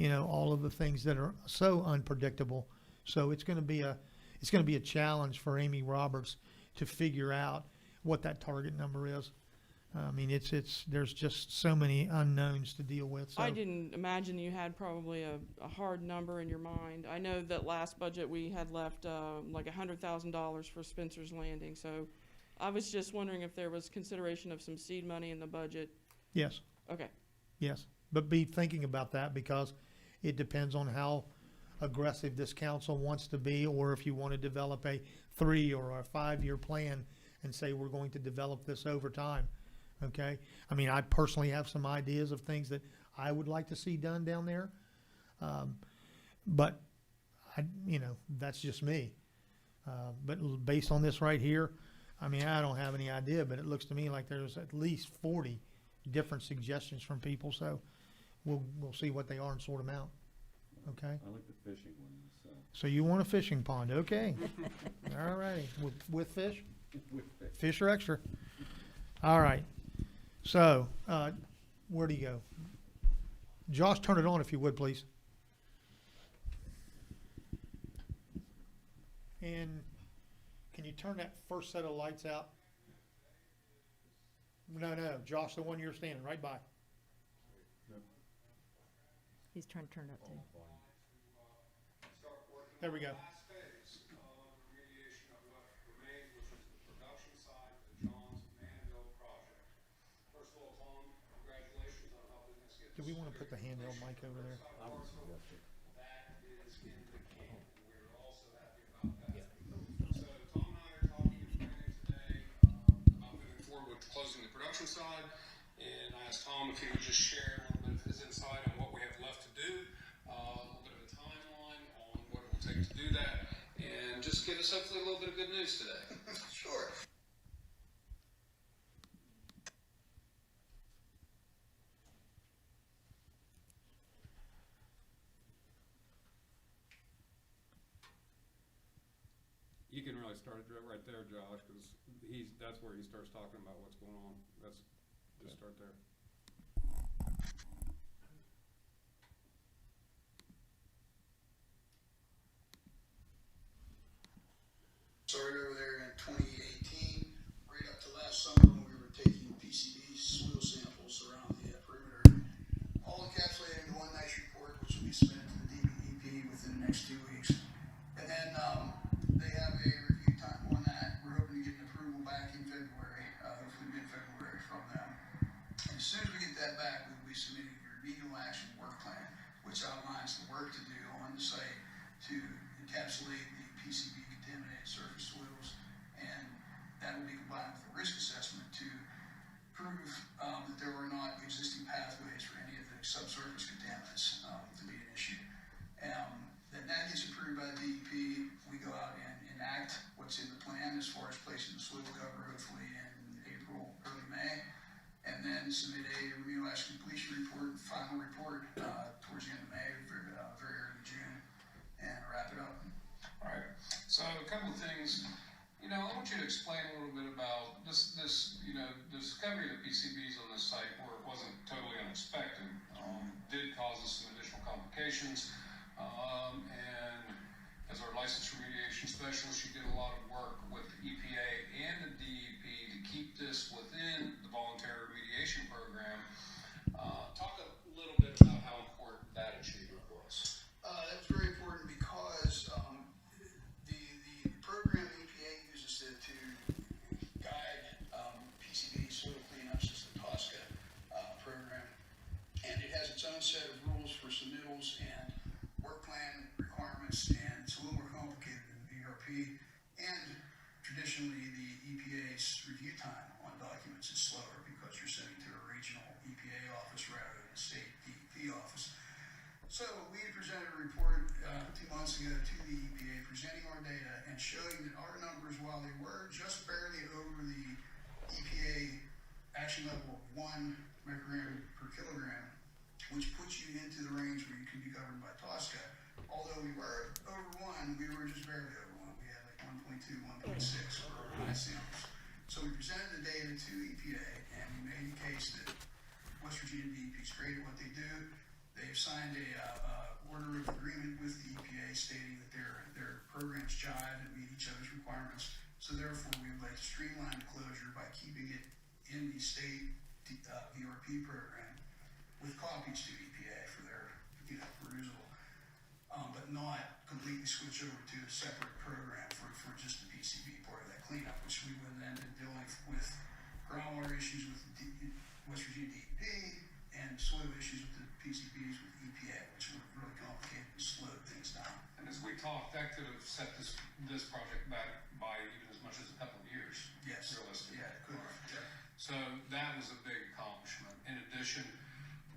Speaker 1: all of the things that are so unpredictable. So it's gonna be a challenge for Amy Roberts to figure out what that target number is. I mean, there's just so many unknowns to deal with, so.
Speaker 8: I didn't imagine you had probably a hard number in your mind. I know that last budget we had left like $100,000 for Spencer's Landing, so I was just wondering if there was consideration of some seed money in the budget.
Speaker 1: Yes,
Speaker 8: Okay,
Speaker 1: yes, but be thinking about that because it depends on how aggressive this council wants to be, or if you want to develop a 3 or a 5-year plan and say we're going to develop this over time. Okay, I mean, I personally have some ideas of things that I would like to see done down there, but that's just me. But based on this right here, I mean, I don't have any idea, but it looks to me like there's at least 40 different suggestions from people. So we'll see what they are and sort them out. Okay.
Speaker 5: I like the fishing one, so.
Speaker 1: So you want a fishing pond? Okay. All righty. With fish? Fish or extra? All right. So, where do you go? Josh, turn it on if you would, please. And can you turn that first set of lights out? No, Josh, the one you're standing right by.
Speaker 6: He's trying to turn it up too.
Speaker 1: There we go.
Speaker 10: Last phase of remediation of what remains, which is the production side of the Johns Manville project. First of all, Tom, congratulations on helping us get.
Speaker 1: Do we want to put the handheld mic over there?
Speaker 10: That is in the can, and we're also happy about that. So Tom and I are talking and planning today about moving forward with closing the production side. And I asked Tom if he would just share a little bit of his insight on what we have left to do, a little bit of a timeline on what it will take to do that, and just give us hopefully a little bit of good news today. Sure.
Speaker 7: You can really start it right there, Josh, because that's where he starts talking about what's going on. Just start there.
Speaker 10: Started over there in 2018, right up to last summer when we were taking PCB soil samples around the perimeter. All encapsulated into one nice report, which will be submitted to the
Speaker 11: encapsulate the PCB contaminated surface soils, and that will be combined with a risk assessment to prove that there are not existing pathways for any of the subsurface contaminants to be an issue. Then that gets approved by DEP. We go out and enact what's in the plan as far as placing the soil cover, hopefully in April, early May, and then submit a remedial action completion report, final report towards the end of May, very early June, and wrap it up.
Speaker 10: All right, so a couple of things. You know, I want you to explain a little bit about this, you know, the discovery of the PCBs on this site where it wasn't totally unexpected, did cause us some additional complications. And as our license remediation specialist, you did a lot of work with the EPA and the DEP to keep this within the voluntary remediation program. Talk a little bit about how important that achievement was.
Speaker 11: That's very important because the program the EPA uses to guide PCB soil cleanups is the TSCA program, and it has its own set of rules for submittals and work plan requirements, and it's a little more complicated than the VRP. And traditionally, the EPA's review time on documents is slower because you're sending to a regional EPA office rather than a state DEP office. So we presented a report 2 months ago to the EPA presenting our data and showing that our numbers, while they were just barely over the EPA action level of 1 microgram per kilogram, which puts you into the range where you can be covered by TSCA. Although we were over 1, we were just barely over 1. We had like 1.2, 1.6 for our high samples. So we presented the data to EPA, and we made the case that West Virginia DEP is great at what they do. They've signed a order of agreement with the EPA stating that their programs jive and meet each other's requirements. So therefore, we would like to streamline the closure by keeping it in the state VRP program with copies to EPA for their perusal, but not completely switch over to a separate program for just the PCB part of that cleanup, which we would then be dealing with groundwater issues with the West Virginia DEP and soil issues with the PCBs with EPA, which would really complicate and slow things down.
Speaker 10: And as we talked, that could have set this project back by even as much as a couple of years.
Speaker 11: Yes.
Speaker 10: Realistically.
Speaker 11: Yeah, it could have. Yeah.
Speaker 10: So that was a big accomplishment. In addition,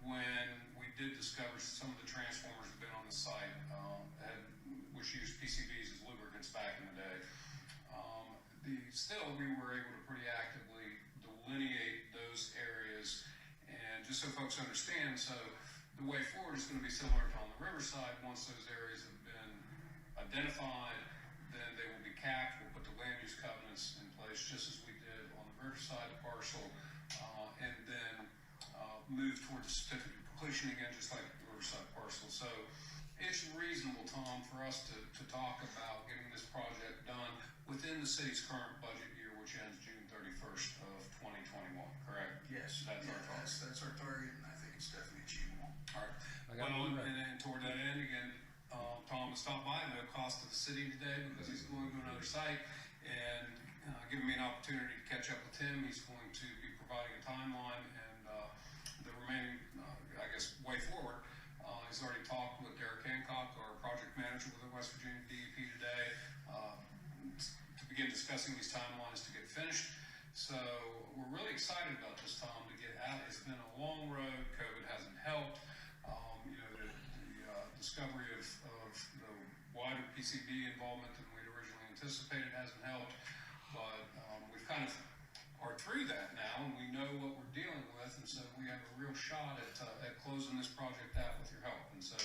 Speaker 10: when we did discover some of the transformers that have been on the site, which used PCBs as lubricants back in the day, still we were able to pretty actively delineate those areas. And just so folks understand, so the way forward is going to be similar to on the riverside. Once those areas have been identified, then they will be capped. We'll put the land use covenants in place just as we did on the riverside parcel, and then move toward the certificate of completion again, just like the riverside parcel. So it's reasonable, Tom, for us to talk about getting this project done within the city's current budget year, which ends June 31st of 2021, correct?
Speaker 11: Yes.
Speaker 10: That's our target.
Speaker 11: That's our target, and I think it's definitely achievable.
Speaker 10: All right.
Speaker 7: I got
Speaker 10: Well,
Speaker 7: one right.
Speaker 10: and then toward that end, again, Tom has stopped by, no cost to the city today because he's going to another site, and giving me an opportunity to catch up with him. He's going to be providing a timeline and the remaining, I guess, way forward. He's already talked with Derek Hancock, our project manager with the West Virginia DEP today, to begin discussing these timelines to get finished. So we're really excited about this, Tom, to get out. It's been a long road. COVID hasn't helped. The discovery of the wider PCB involvement than we'd originally anticipated hasn't helped. But we've kind of are through that now, and we know what we're dealing with, and so we have a real shot at closing this project out with your help. And so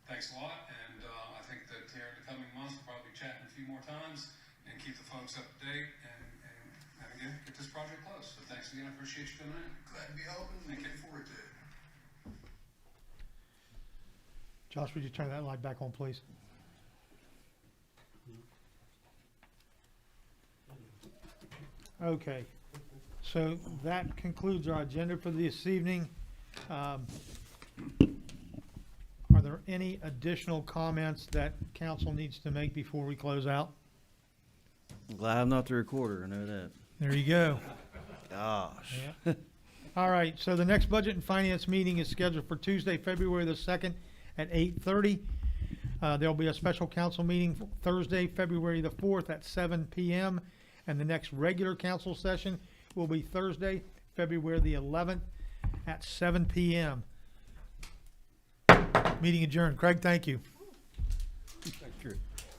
Speaker 10: thanks a lot, and I think that here in the coming months, we'll probably be chatting a few more times and keep the folks up to date and again, get this project closed. So thanks again, I appreciate you coming in.
Speaker 11: Glad to be helping. Looking forward to it.
Speaker 1: Josh, would you turn that light back on, please? Okay, so that concludes our agenda for this evening. Are there any additional comments that council needs to make before we close out?
Speaker 3: I'm glad I'm not the recorder, I know that.
Speaker 1: There you go.
Speaker 3: Gosh.
Speaker 1: Yeah. All right, so the next Budget and Finance meeting is scheduled for Tuesday, February the 2nd at 8:30. There'll be a special council meeting Thursday, February the 4th at 7 p.m. And the next regular council session will be Thursday, February the 11th at 7 p.m. Meeting adjourned. Craig, thank you.